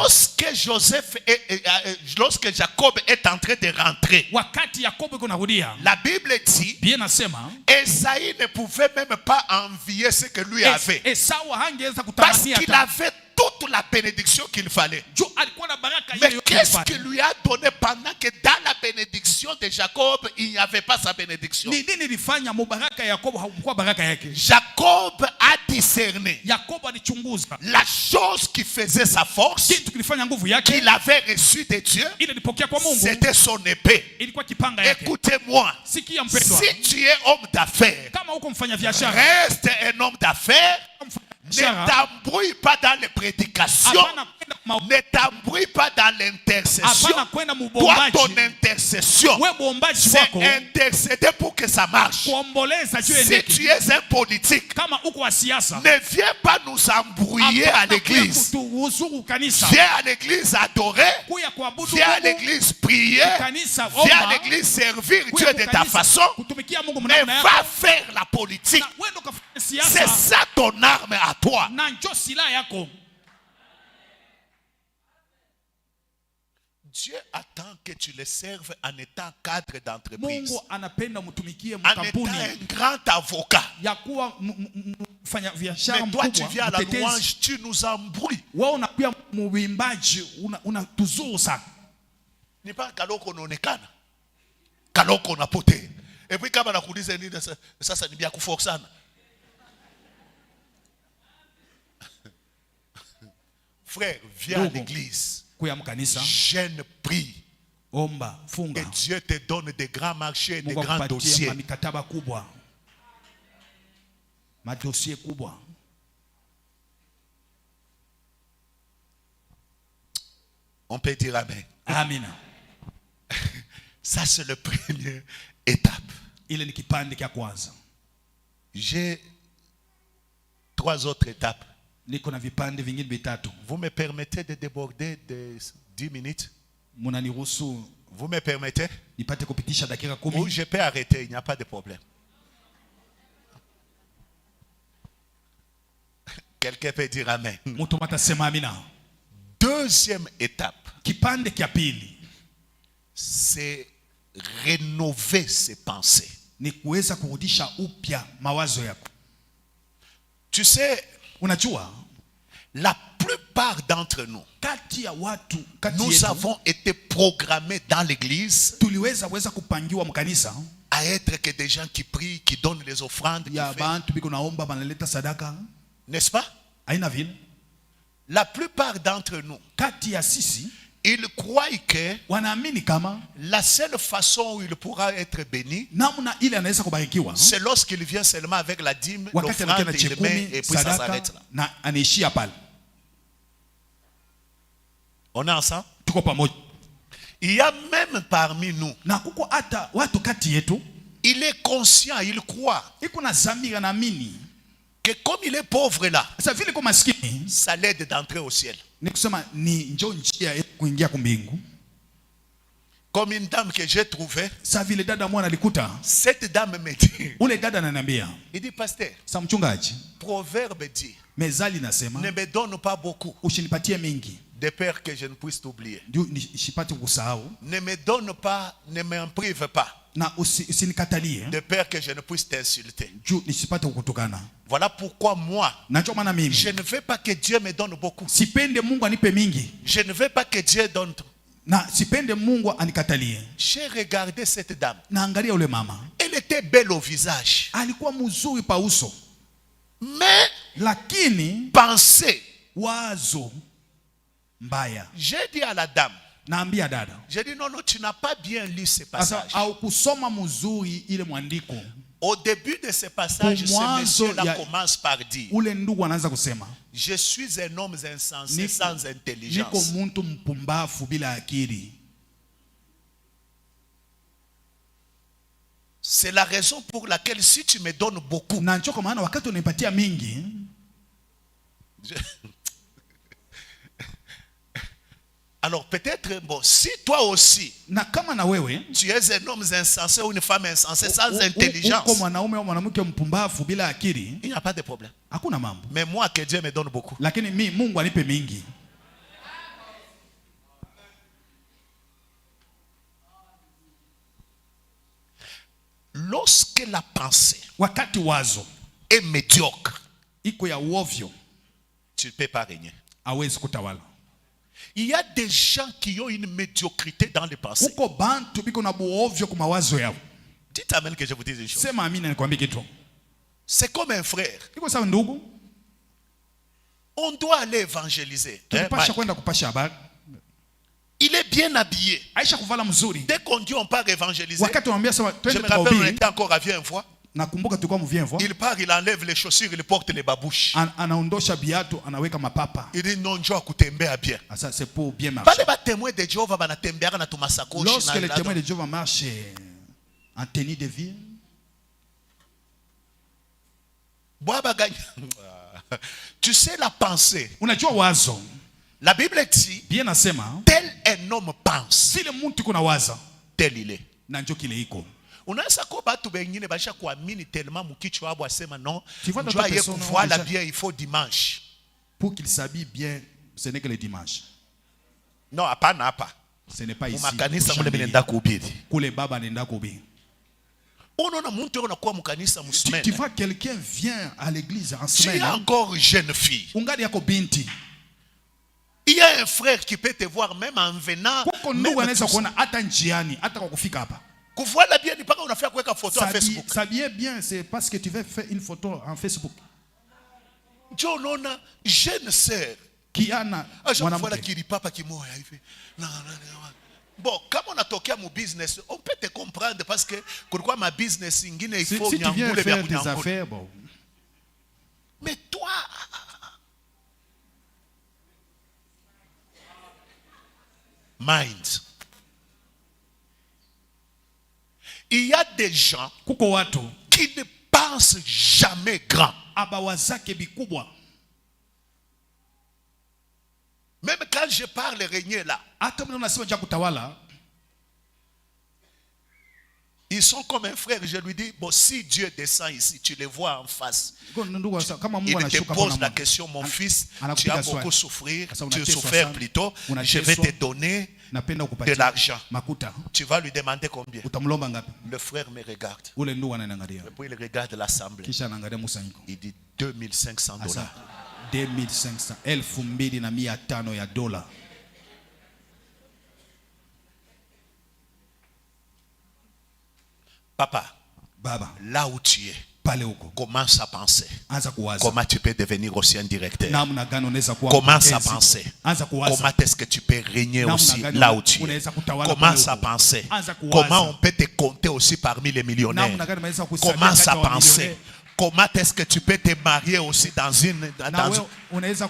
Lorsque Jacob est en train de rentrer, Wakati Yakobo yuko narudia, la Bible dit, Biblia inasema Esaü ne pouvait même pas envier ce que lui avait. Esau hangeweza Parce kutamania qu'il hata. avait toute la bénédiction qu'il fallait. Juu alikuwa na baraka Mais hiyo qu'est-ce yote. qu'il lui a donné pendant que dans la bénédiction de Jacob, il n'y avait pas sa bénédiction? Ni nini ilifanya mubaraka ya Yakobo haukuwa baraka yake? Jacob a discerné Yakobo alichunguza la chose qui faisait sa force, kitu kilifanya nguvu yake qu'il avait reçu de Dieu, ile ilipokea kwa Mungu, c'était son épée. ilikuwa kipanga yake. Écoutez-moi, Sikia mpendwa, si tu es homme d'affaires, kama uko mfanya biashara, reste un homme d'affaires. Ne t'embrouille pas dans les prédications. hapana kwenda Ne t'embrouille pas dans l'intercession. hapana kwenda Toi, mubombaji. ton intercession, Wewe bombaji c'est wako intercéder pour que ça marche. kuomboleza juu Si endeke. tu es un politique, Kama uko wa siasa, ne viens pas nous embrouiller à hapana kuya l'église. kutuhuzuru kanisa, Viens à l'église adorer. kuya kuabudu Viens à Mungu, l'église prier. kanisa Viens à omba, l'église servir kuya Dieu de ta kukanisa, façon. kutumikia Mungu Mais mnamna va yako, faire la politique. na wewe ndo kafanya C'est siasa ça ton arme à toi. na njo silaha yako. Dieu attend que tu le serves en étant cadre d'entreprise, Mungu anapenda mtumikie en étant mkampuni un grand avocat. ya kuwa mfanya biashara Mais toi, tu mkubwa, viens à la mtetezi. louange, tu nous embrouilles. Wewe unakuwa mwimbaji, unatuzuru sana. Ni pas kaloko unaonekana, kaloko unapotea. Et puis kama nakuuliza nini sasa, ni bia kuforce sana. Frère, viens à l'église. Kuya mkanisa, Jeûne, prie. omba, funga. Et Dieu te donne de grands marchés, de Mungu grands akupatie dossiers. mikataba kubwa, madosie kubwa. On peut dire amen. Amina. Ça, c'est la première étape. Ile ni kipande kia kwanza. J'ai 3 autres étapes. Niko na vipande vingine vitatu. Vous me permettez de déborder de 10 minutes? Munaniruhusu Vous me permettez? nipate kupitisha dakika Ou 10. je peux arrêter, il n'y a pas de problème. Quelqu'un peut dire amen. Mtu matasema amina. Deuxième étape, Kipande kia pili c'est rénover ses pensées. ni kuweza kurudisha upya mawazo yako. Tu sais, Unajua, la plupart d'entre nous, kati ya watu, kati nous yetu, avons été programmés dans l'église tuliweza kupangiwa mkanisa à être que des gens qui prient, qui donnent les offrandes, qui ya fait, bantu biko naomba banaleta sadaka. n'est-ce pas? Haina vile. La plupart d'entre nous, Kati ya sisi ils croient que wanaamini kama la seule façon où il pourra être béni, namna ile anaweza kubarikiwa c'est lorsqu'il vient seulement avec la dîme, wakati anakia l'offrande, na il met chekumi et puis ça sadaka s'arrête là. na anaishia pale. On est ensemble? Tuko pamoja. Il y a même parmi nous, Na kuko hata watu kati yetu il est conscient, il croit iko na zamira naamini que comme il est pauvre là, Sasa vile kwa maskini ça l'aide d'entrer au ciel. ni kusema ni njoo njia ya kuingia kumbingu. Comme une dame que j'ai trouvée, Sasa vile dada mwana alikuta, cette dame me dit, ule dada ananiambia, il dit, pasteur, sasa mchungaji, proverbe dit, mezali nasema ne me donne pas beaucoup usinipatie mingi de peur que je ne puisse t'oublier. ndio nishipate kusahau, Ne me donne pas, ne m'en prive pas na usinikatalie de peur que je ne puisse t'insulter. juu nisipate kukutukana. Voilà pourquoi moi, Na ndio maana mimi je ne veux pas que Dieu me donne beaucoup. sipende Mungu anipe mingi, Je ne veux pas que Dieu donne. na sipende Mungu anikatalie. J'ai regardé cette dame. Na angalia ule mama, Elle était belle au visage. alikuwa mzuri pa uso, Mais, lakini pensez, wazo mbaya. j'ai dit à la dame, Naambia dada, j'ai dit non, non, tu n'as pas bien lu ce sasa passage. au kusoma mzuri ile mwandiko. Au début de ce passage, ce Mwanzo monsieur-là ya- commence par dire, Ule ndugu anaanza kusema, je suis un homme insensé, Niko- sans niko intelligence. muntu mpumbafu bila akili. C'est la raison pour laquelle si tu me donnes beaucoup, Na ndio kwa maana wakati unanipatia mingi, je- alors peut-être, bon, si toi aussi, na kama na wewe tu es un homme insensé ou une femme insensée sans uko intelligence, mwanaume au mwanamke mpumbafu bila akili, il n'y a pas de problème. hakuna mambo. Mais moi, que Dieu me donne beaucoup. Lakini Mungu anipe mingi. Lorsque la pensée Wakati wazo est médiocre, iko ya uovyo, tu ne peux pas régner. hawezi kutawala. Il y a des gens qui ont une médiocrité dans les pensées. Uko bantu biko na buovyo kwa mawazo yao. Dites amen que je vous dise une chose. Sema amina nikwambie kitu. C'est comme un frère. Iko sawa ndugu, On doit aller évangéliser. tulipasha Mike. kwenda kupasha habari. Il est bien habillé. Aisha kuvala mzuri. Dès qu'on dit on part évangéliser, Wakati wanaambia sema je twende me rappelle, on kuhubiri, était encore à Vieux une fois. nakumbuka tulikuwa mvienvo, Il part, il enlève les chaussures, il porte les babouches. anaondosha viatu, anaweka mapapa. Il dit non, njoo kutembea bien. Asa c'est pour bien marcher. Bale ba témoin de Jéhovah banatembeaka na tumasakoshi Lorsque les na témoins de Jéhovah marchent en tenue de vie, Bwaba gagne. Tu sais la pensée. unajua wazo, La Bible dit bien nasema tel un homme pense, sile mtu kuna waza tel il est. na njo kile iko. Unaweza kuwa batu bengine basha kuamini tellement mukichwa abo asema non, Tu vois, njoo aye personne kuvoila déjà- bien, il faut dimanche. Pour qu'il s'habille bien, ce n'est que le dimanche. Non, hapana hapa. Ce n'est pas ici. Mumakanisa mule Kushangilia. minenda kuhubiri. Kule baba anaenda kuhubiri. Unaona mtu yuko nakuwa mukanisa Tu musumene. vois quelqu'un vient à l'église en Tu es semaine. encore jeune fille. Ungali yako binti. Il y a un frère qui peut te voir même en venant. Kuko même ndugu anaweza tout- kuona hata njiani, hata kwa kufika hapa. Kuvoila bien ni paka unafika kuweka photo à Facebook. S'habiller bien, c'est parce que tu veux faire une photo en Facebook. Njoo unaona jeune sœur. Kiana Voilà mwanamke. kilipapa kimoya hivi. Bon, kama unatokea mu business, on peut te comprendre parce que kulikuwa ma business ingine il Si faut tu viens nyangule vya faire tes kunyangula. affaires, bon. Mais toi, mind. Il y a des gens Kuko watu qui ne pensent jamais grand. abawazake bikubwa. Même quand je parle régner là, Hata mimi unasema cha kutawala, ils sont comme un frère. Je lui dis, bon, si Dieu descend ici, tu les vois en face. ndugu kama Il Mungu te anashuka pose kwa la question, mon fils, tu anakupiga as swali. beaucoup souffert, Sasa tu as unateswa souffert sana. plutôt, je Unateswa. vais te donner napenda de kukupatia l'argent. makuta. Tu vas lui demander combien? Utamlomba ngapi? Le frère me regarde. Ule ndugu ananiangalia. Et puis il regarde l'assemblée. Kisha anaangalia musanyiko. Il dit 2500 Asa dollars. 2500, 2500 ya dola. Papa, Baba, là où tu es, pale huko. commence à penser. Anza kuwaza. Comment tu peux devenir aussi un directeur? Namna gani unaweza kuwa Commence à mpenzi. penser. Anza kuwaza. Comment est-ce que tu peux régner Namna aussi gani là où tu es? unaweza kutawala Commence pale à huko. penser. Anza kuwaza. Comment on peut te compter aussi parmi les millionnaires? Namna gani unaweza kusaidia Commence kati à ya penser. wamilionea. Comment est-ce que tu peux te marier aussi dans une...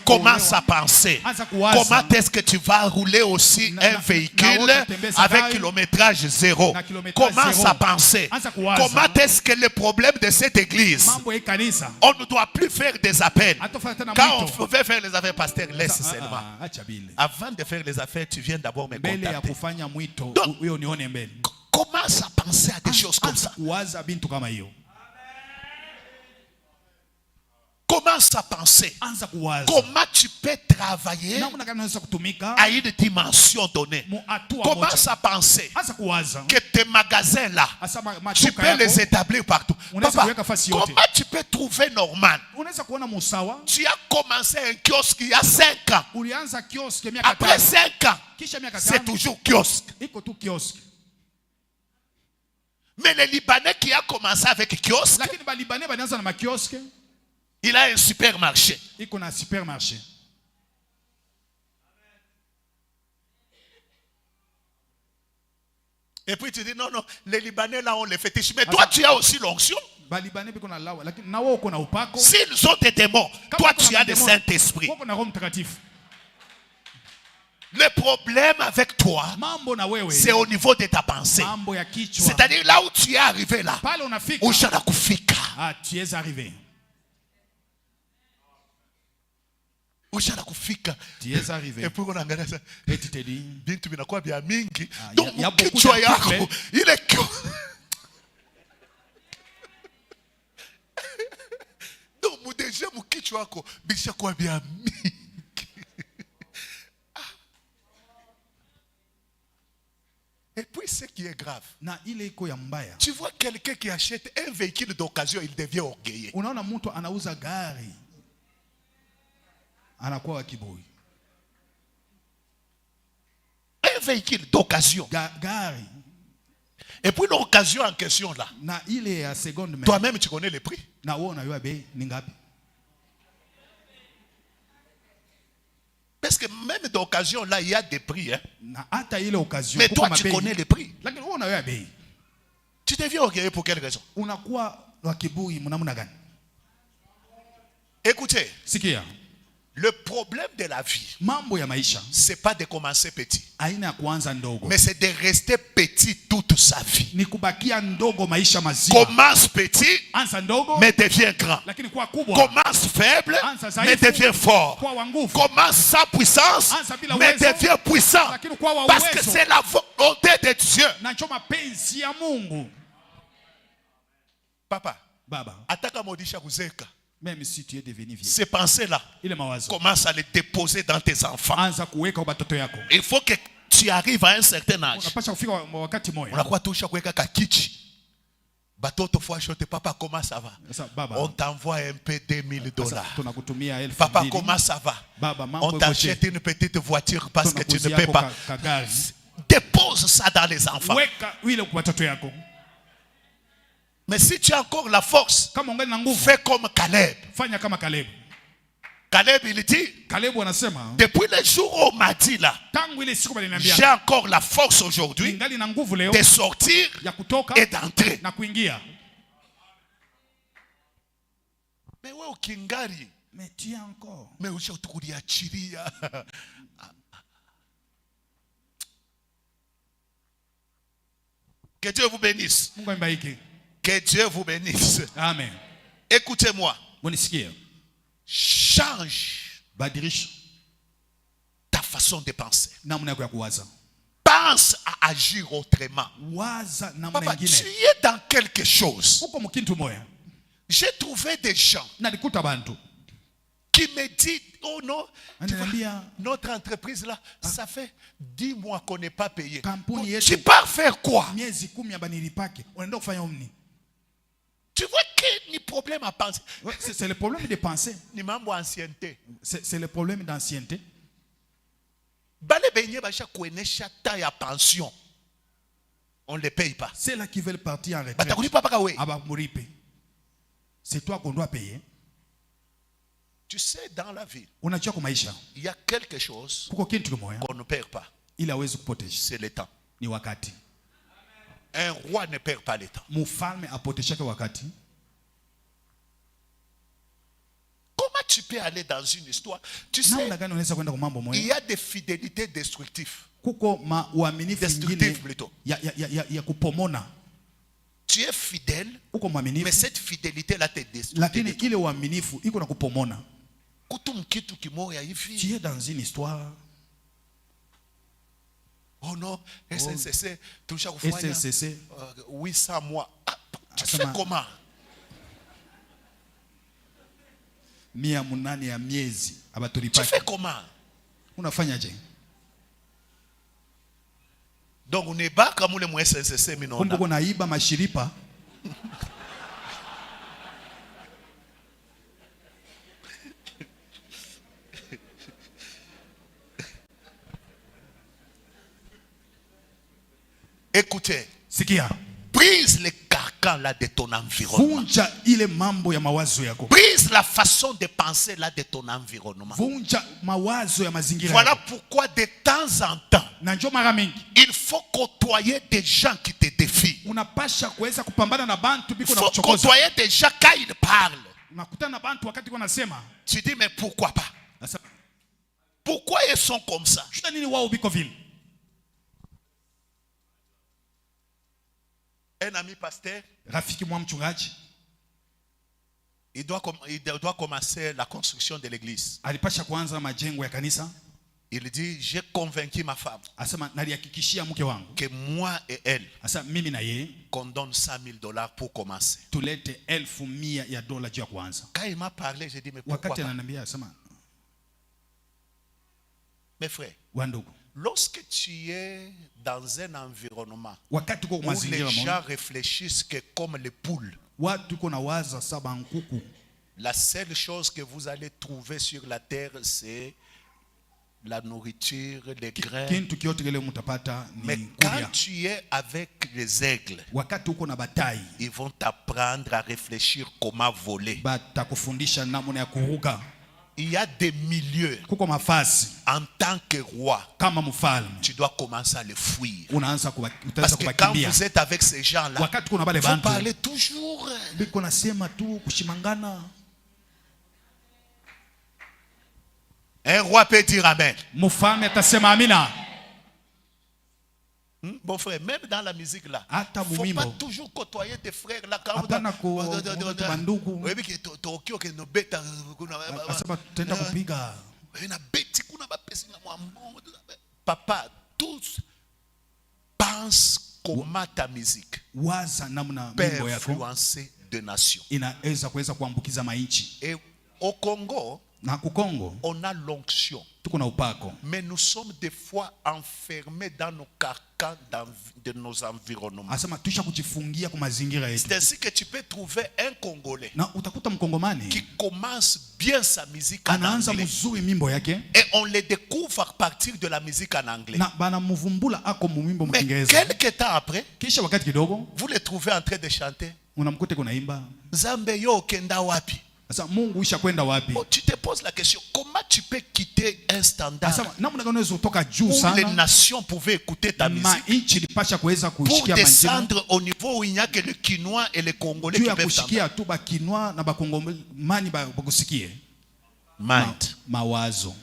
Commence à penser. Comment est-ce que tu vas rouler aussi un véhicule avec kilométrage zéro? Commence à penser. Comment est-ce que le problème de cette église, on ne doit plus faire des appels. Quand on veut faire les affaires, pasteur, laisse seulement. Avant de faire les affaires, tu viens d'abord me contacter. Donc, commence à penser à des choses comme ça. Commence à penser comment tu peux travailler à une dimension donnée. Commence à penser que tes magasins là, tu peux les établir partout. Papa, comment tu peux trouver normal? Tu as commencé un kiosque il y a 5 ans. Après 5 ans, c'est toujours kiosque. Mais les Libanais qui a commencé avec kiosque, il a un supermarché. Et puis tu dis non, les Libanais là on les fétiche. Mais toi tu as aussi l'onction. S'ils ont des démons, toi tu as le Saint-Esprit. Le problème avec toi, c'est au niveau de ta pensée. C'est-à-dire là où tu es arrivé là, où tu es arrivé. Tu es arrivé. Et pour et tu te dis, donc il y a beaucoup de il est donc mon déjà mon kichwako bisha kwa bien mingi. Et puis ce qui est grave, tu vois quelqu'un qui achète un véhicule d'occasion, il devient orgueilleux. Un véhicule d'occasion. Et puis l'occasion en question là, toi-même tu connais le prix. Parce que même d'occasion là, il y a des prix. Hein? Mais toi tu connais les prix. Tu deviens orgueilleux pour quelle raison? Écoutez, le problème de la vie, c'est pas de commencer petit, mais c'est de rester petit toute sa vie. Commence petit, mais deviens grand. Commence faible, mais deviens fort. Commence sans puissance, mais deviens puissant. Parce que c'est la volonté de Dieu. Papa, ataka modisha kuzeka. Même si tu es devenu vieux, ces pensées-là, commence à les déposer dans tes enfants. Il faut que tu arrives à un certain âge. On a quoi toucher à kakichi. Batoto fois chote, papa, comment ça va? On t'envoie un peu $2000. Papa, comment ça va? On t'achète une petite voiture parce que tu ne peux pas. Dépose ça dans les enfants. Mais si tu as encore la force, fais comme Caleb. Caleb, il dit, depuis le jour où on m'a dit là, j'ai encore la force aujourd'hui de sortir et d'entrer. Mais ouais, au Kingari. Mais tu es encore. Mais où j'ai trouvé à Chiria. Que Dieu vous bénisse. Que Dieu vous bénisse. Amen. Écoutez-moi. Change ta façon de penser. Pense à agir autrement. Papa, tu es dans quelque chose. J'ai trouvé des gens qui me disent, oh non, notre entreprise là, ça fait 10 mois qu'on n'est pas payé. Tu pars faire quoi? Tu vois qu'il y a un problème à penser. C'est le problème de penser. C'est le problème d'ancienneté. On ne les paye pas. C'est là qui veulent partir en retraite. C'est toi qu'on doit payer. Tu sais, dans la vie, il y a quelque chose qu'on ne perd pas. C'est le temps. Un roi ne perd pas le temps. tu peux aller dans une histoire, tu sais, namna gani unaweza kwenda kwa mambo il moyo? y a des fidélités destructives. Kuko uaminifu Destructive mwingine plutôt. ya kupomona. Tu es fidèle, Uko mais mwaminifu, cette fidélité-là te lakini détruit. ile uaminifu iko na kupomona. Kutum kitu kimoya hivi. Tu es dans une histoire. Oh non, SNCC, touche à kufanya SNCC 800 mois. Ah, tu Asama- fais comment? 800 ya miezi Tu abatulipaki. fais comment? Unafanyaje? Donc on est pas comme les moyens SNCC Kumbe minona. uko naiba mashiripa. Écoutez, Sikia, brise les carcans là de ton environnement. vunja ile mambo ya mawazo yako. Brise la façon de penser là de ton environnement. Vunja mawazo ya mazingira Voilà yako. pourquoi de temps en temps, Na njoo mara mingi il faut côtoyer des gens qui te défient. unapasha kuweza kupambana na bantu Il biko na faut kuchokoza. côtoyer des gens quand ils parlent. Unakutana na bantu wakati wanasema, Tu dis mais pourquoi pas? sasa Pourquoi ils sont comme ça? shida nini wao biko vile? Un ami pasteur, Rafiki mwa mchungaji il doit commencer la construction de l'église. alipasha kuanza majengo ya kanisa. Il dit, j'ai convaincu ma femme Asema nalihakikishia mke wangu. que moi et elle, Asa mimi na yeye qu'on donne $100,000 pour commencer. tulete 1,100 ya dola juu ya kwanza. Quand il m'a parlé, j'ai dit, mais pourquoi Wakati pas? ananiambia asema, Mes frères, wandugu, lorsque tu es dans un environnement wakati uko où les mazingira gens moja, réfléchissent que comme les poules, watu uko na waza saba nkuku, la seule chose que vous allez trouver sur la terre, c'est la nourriture, les grains. kintu kyote kile mutapata Mais ni quand kulia. tu es avec les aigles, Wakati uko na batai, ils vont t'apprendre à réfléchir comment voler. batakufundisha namna ya kuruka. Il y a des milieux, Kuko mafasi en tant que roi, kama mfalme, tu dois commencer à les fuir. utaanza Parce que quand kubakimbia. vous êtes avec ces gens-là, Wakati kuna bale vous bantu parlez toujours. biko nasema tu kushimangana. Un roi peut dire Amen. Mfalme atasema amina. Bon frère, même dans la musique là, Hata il ne faut mumimbo. pas toujours côtoyer tes frères là. Quand Hapana bandugu. oui, que Tokyo que no beta Asema tenda kupiga. na beti kuna bapesi na mwambo. Papa, tous pensent comment ta musique Waza namna peut mimbo yako influencer des nations. inaweza kuweza kuambukiza mainchi. Et au Congo, Na kukongo on a l'onction. tuko na upako. Mais nous sommes des fois enfermés dans nos carcans de nos environnements. Asema tusha kujifungia kwa mazingira yetu. C'est ainsi que tu peux trouver un Congolais Na utakuta mkongomani qui commence bien sa musique en anaanza anglais. mzuri mimbo yake Et on le découvre à partir de la musique en anglais. na bana mvumbula ako mumimbo Mais mkiingereza. quelques temps après, Kisha wakati kidogo vous le trouvez en train de chanter. unamkuta kunaimba. Zambe yo kenda wapi? Sasa Mungu isha kwenda wapi? Oh, tu te poses la question, comment tu peux quitter un standard Asema namna gani unaweza kutoka juu où les sana nations pouvaient écouter ta musique mainchi lipasha kuweza pour kushikia manjino descendre au niveau où il n'y a que le Quinois et les Congolais juu qui ya peuvent t'entendre. kushikia tu bakinwa na bakongomani bakusikie Mind. mawazo.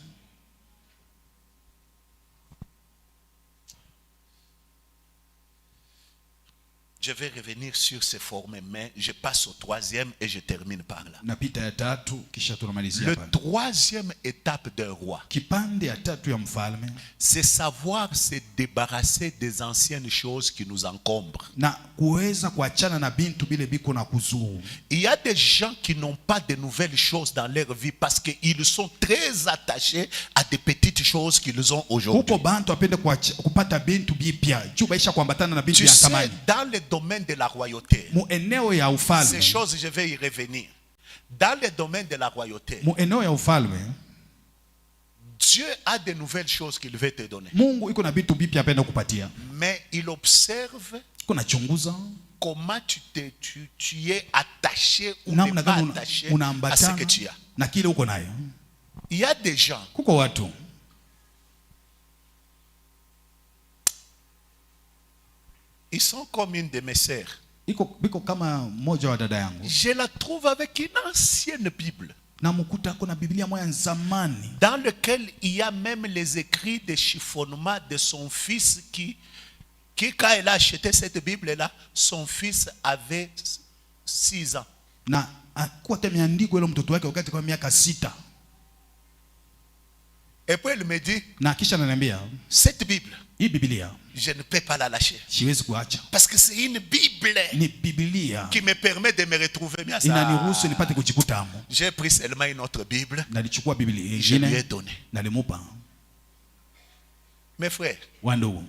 Je vais revenir sur ces formes, mais je passe au troisième et je termine par là. Napita ya tatu kisha tunamalizia Le hapa. troisième étape d'un roi, Kipande ya tatu ya mfalme c'est savoir se débarrasser des anciennes choses qui nous encombrent. na kuweza kuachana na bintu bile biko na kuzuru. Il y a des gens qui n'ont pas de nouvelles choses dans leur vie parce qu'ils sont très attachés à des petites choses qu'ils ont aujourd'hui. Huko bantu apende kupata bintu bipya juu baisha kuambatana na bintu Tu ya sais, zamani. dans le domaine de la royauté, Mu eneo ya ces ufalme, choses, je vais y revenir. Dans le domaine de la royauté, mu eneo ya ufalme Dieu a de nouvelles choses qu'il veut te donner. Mungu iko na bintu bipya apenda kupatia. Mais il observe Kuna chunguza comment tu es attaché ou namna pas gani attaché à ce unaambatana que tu as. na kile uko nayo. Il y a des gens, Kuko watu ils sont comme une de mes sœurs. biko kama mmoja wa dada yangu Je la trouve avec une ancienne Bible. na mkuta kuna Biblia moya nzamani dans lequel il y a même les écrits de chiffonnement de son fils qui quand il a acheté cette Bible-là, son fils avait 6 ans. na kwa temeandiko ile mtoto wake wakati kwa miaka 6. Et puis il me dit, na kisha ananiambia cette Bible, hii Biblia je ne peux pas la lâcher. siwezi kuacha. Parce que c'est une Bible Ni Biblia qui me permet de me retrouver bien. inaniruhusu nipate kujikuta amo. J'ai pris seulement une autre Bible. Nalichukua Biblia Je lui ai nyingine donné. nalimupa. Mes frères, Wandugu,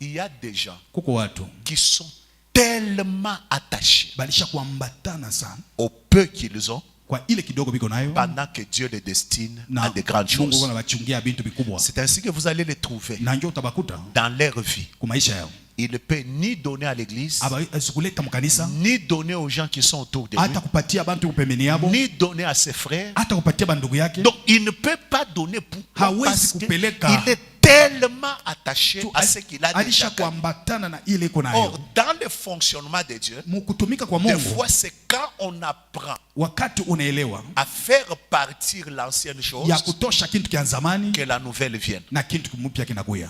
il y a des gens kuko watu qui sont tellement attachés balisha kuambatana sana au peu qu'ils ont kwa ile kidogo biko nayo, pendant que Dieu les destine à na de grandes Mungu choses. kuna bachungia bintu bikubwa, C'est ainsi que vous allez les trouver na njoo utabakuta dans leur vie. kwa maisha yao. Il ne peut ni donner à l'église, Aba sikuleta mkanisa, ni donner aux gens qui sont autour de lui, hata kupatia bantu pembeni yabo, ni donner à ses frères. hata kupatia bandugu yake. Donc il ne peut pas donner pour Hawezi parce kupeleka. qu'il est tellement attaché Tu- à ce qu'il a déjà alisha gagné. kuambatana na ile iko Or, nayo. dans le fonctionnement de Dieu, Mukutumika kwa des Mungu, fois c'est quand on apprend wakati unaelewa à faire partir l'ancienne chose ya kutosha kintu kia zamani que la nouvelle vienne. na kintu kimupya kinakuya.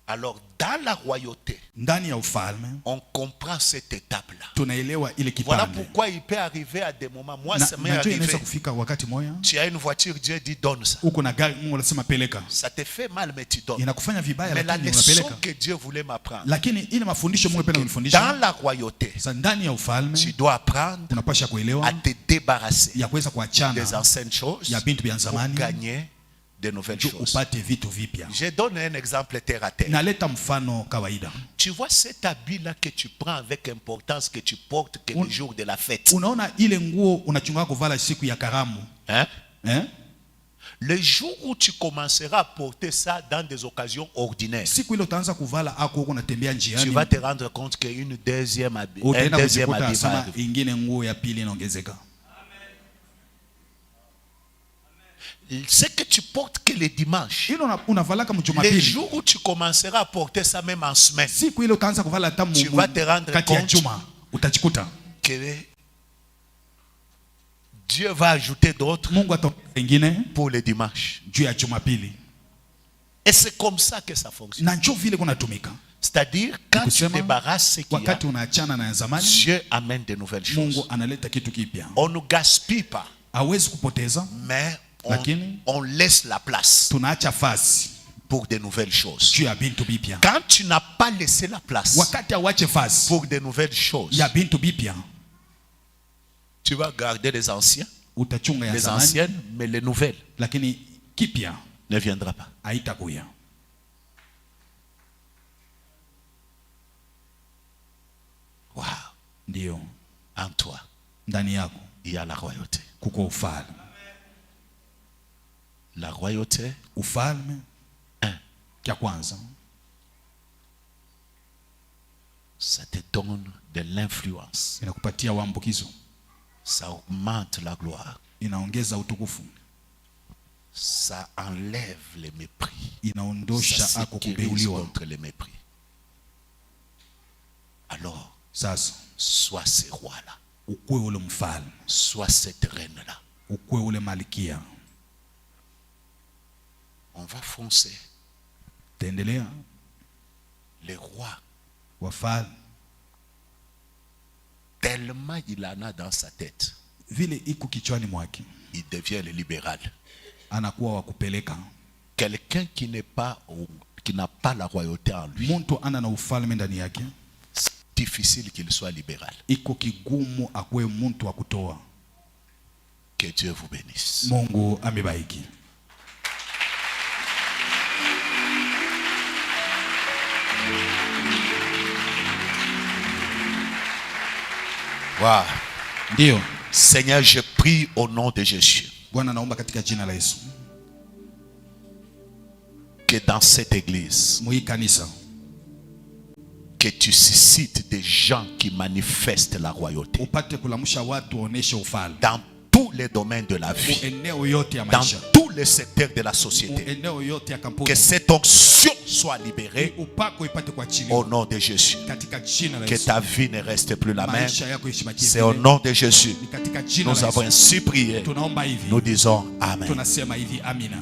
Alors, dans la royauté, Ndani ya ufalme on comprend cette étape-là. tunaelewa ile Voilà kipande. pourquoi il peut arriver à des moments. Moi, Na ça m'est najua inaweza arrivé. kufika wakati moya Tu as une voiture, Dieu dit donne ça. uko na gari, Mungu anasema peleka, Ça te fait mal, mais tu donnes. inakufanya vibaya Mais la lakini leçon unapeleka. que Dieu voulait m'apprendre, Lakini ile mafundisho Mungu penda dans kunifundisha, la royauté, sasa ndani ya ufalme tu dois apprendre unapasha à kuelewa te débarrasser ya kuweza des kuachana anciennes choses ya bintu vya pour zamani gagner de nouvelles juu choses. upate vitu vipya. Je donne un exemple terre à terre. Naleta mfano kawaida. Tu vois cet habit-là que tu prends avec importance, que tu portes que le jour de la fête. Unaona ile nguo unachunga kuvala siku ya karamu, Hein? Le jour où tu commenceras à porter ça dans des occasions ordinaires, siku ile utaanza kuvala ako huko unatembea tu njiani, vas te rendre compte qu'une deuxième habit, un utaenda deuxième kujikuta habit va asema arriver. ingine nguo ya pili inaongezeka. Ce que tu portes que le dimanche, Ile unavalaka le mjumapili, jour où tu commenceras à porter ça même en semaine, siku ile utaanza kuvala hata tu vas te rendre kati ya compte juma, utajikuta que Dieu va ajouter d'autres Mungu ataongeza ingine pour le dimanche. juu ya jumapili, Et c'est comme ça que ça fonctionne. na njoo vile kunatumika. C'est-à-dire, quand tu Kusema, débarrasses ce qu'il y a, wakati unaachana na ya zamani, Dieu amène de nouvelles choses. Mungu analeta kitu kipya. On ne gaspille pas, Hawezi kupoteza, mais Lakini, on laisse la place tunaacha fasi pour de nouvelles choses. juu ya bintu bipya. Quand tu n'as pas laissé la place Wakati awache fasi pour de nouvelles choses, ya bintu bipya, tu vas garder les anciens, utachunga ya les zamani, anciennes, mais les nouvelles lakini kipya ne viendra pas. haitakuya. Wow. Ndio En toi, ndani yako il y a la royauté. kuko ufalme. La royauté, Ufalme cha kwanza ça te donne de l'influence. inakupatia uambukizo, Ça augmente la gloire. inaongeza utukufu, Ça enlève le mépris. inaondosha Ça ako sécurise kupeuliwa. contre le mépris. Alors, Sasa sois ce roi-là. ukwe ule mfalme, Sois cette reine-là. ukwe ule malikia. On va foncer. Taendelea Le roi, wafalme tellement il en a dans sa tête, vile iko kichwani mwake, il devient le libéral. anakuwa wa kupeleka. Quelqu'un qui n'a pas la royauté en lui, Muntu ana na ufalme ndani yake, c'est difficile qu'il soit libéral. iko kigumu akwe muntu wa kutoa. Que Dieu vous bénisse. Mungu amebariki. Wow. Ndio Seigneur, je prie au nom de Jésus Bwana, naomba katika jina la Yesu, que dans cette église, mwi kanisa que tu suscites des gens qui manifestent la royauté upate kulamusha watu waoneshe ufalme dans tous les domaines de la vie, eneo yote ya dans maisha, tous les secteurs de la société. eneo yote ya Que kampuni. cette l'onction soit libérée upako ipate kuachiliwa au nom de Jésus. katika jina la Que Yesu. ta vie ne reste plus la même. Maisha yako ishibakie C'est au vile. nom de Jésus. Ni katika jina Nous la avons Yesu. ainsi prié. Tunaomba hivi. Nous disons Amen. Tunasema hivi amina.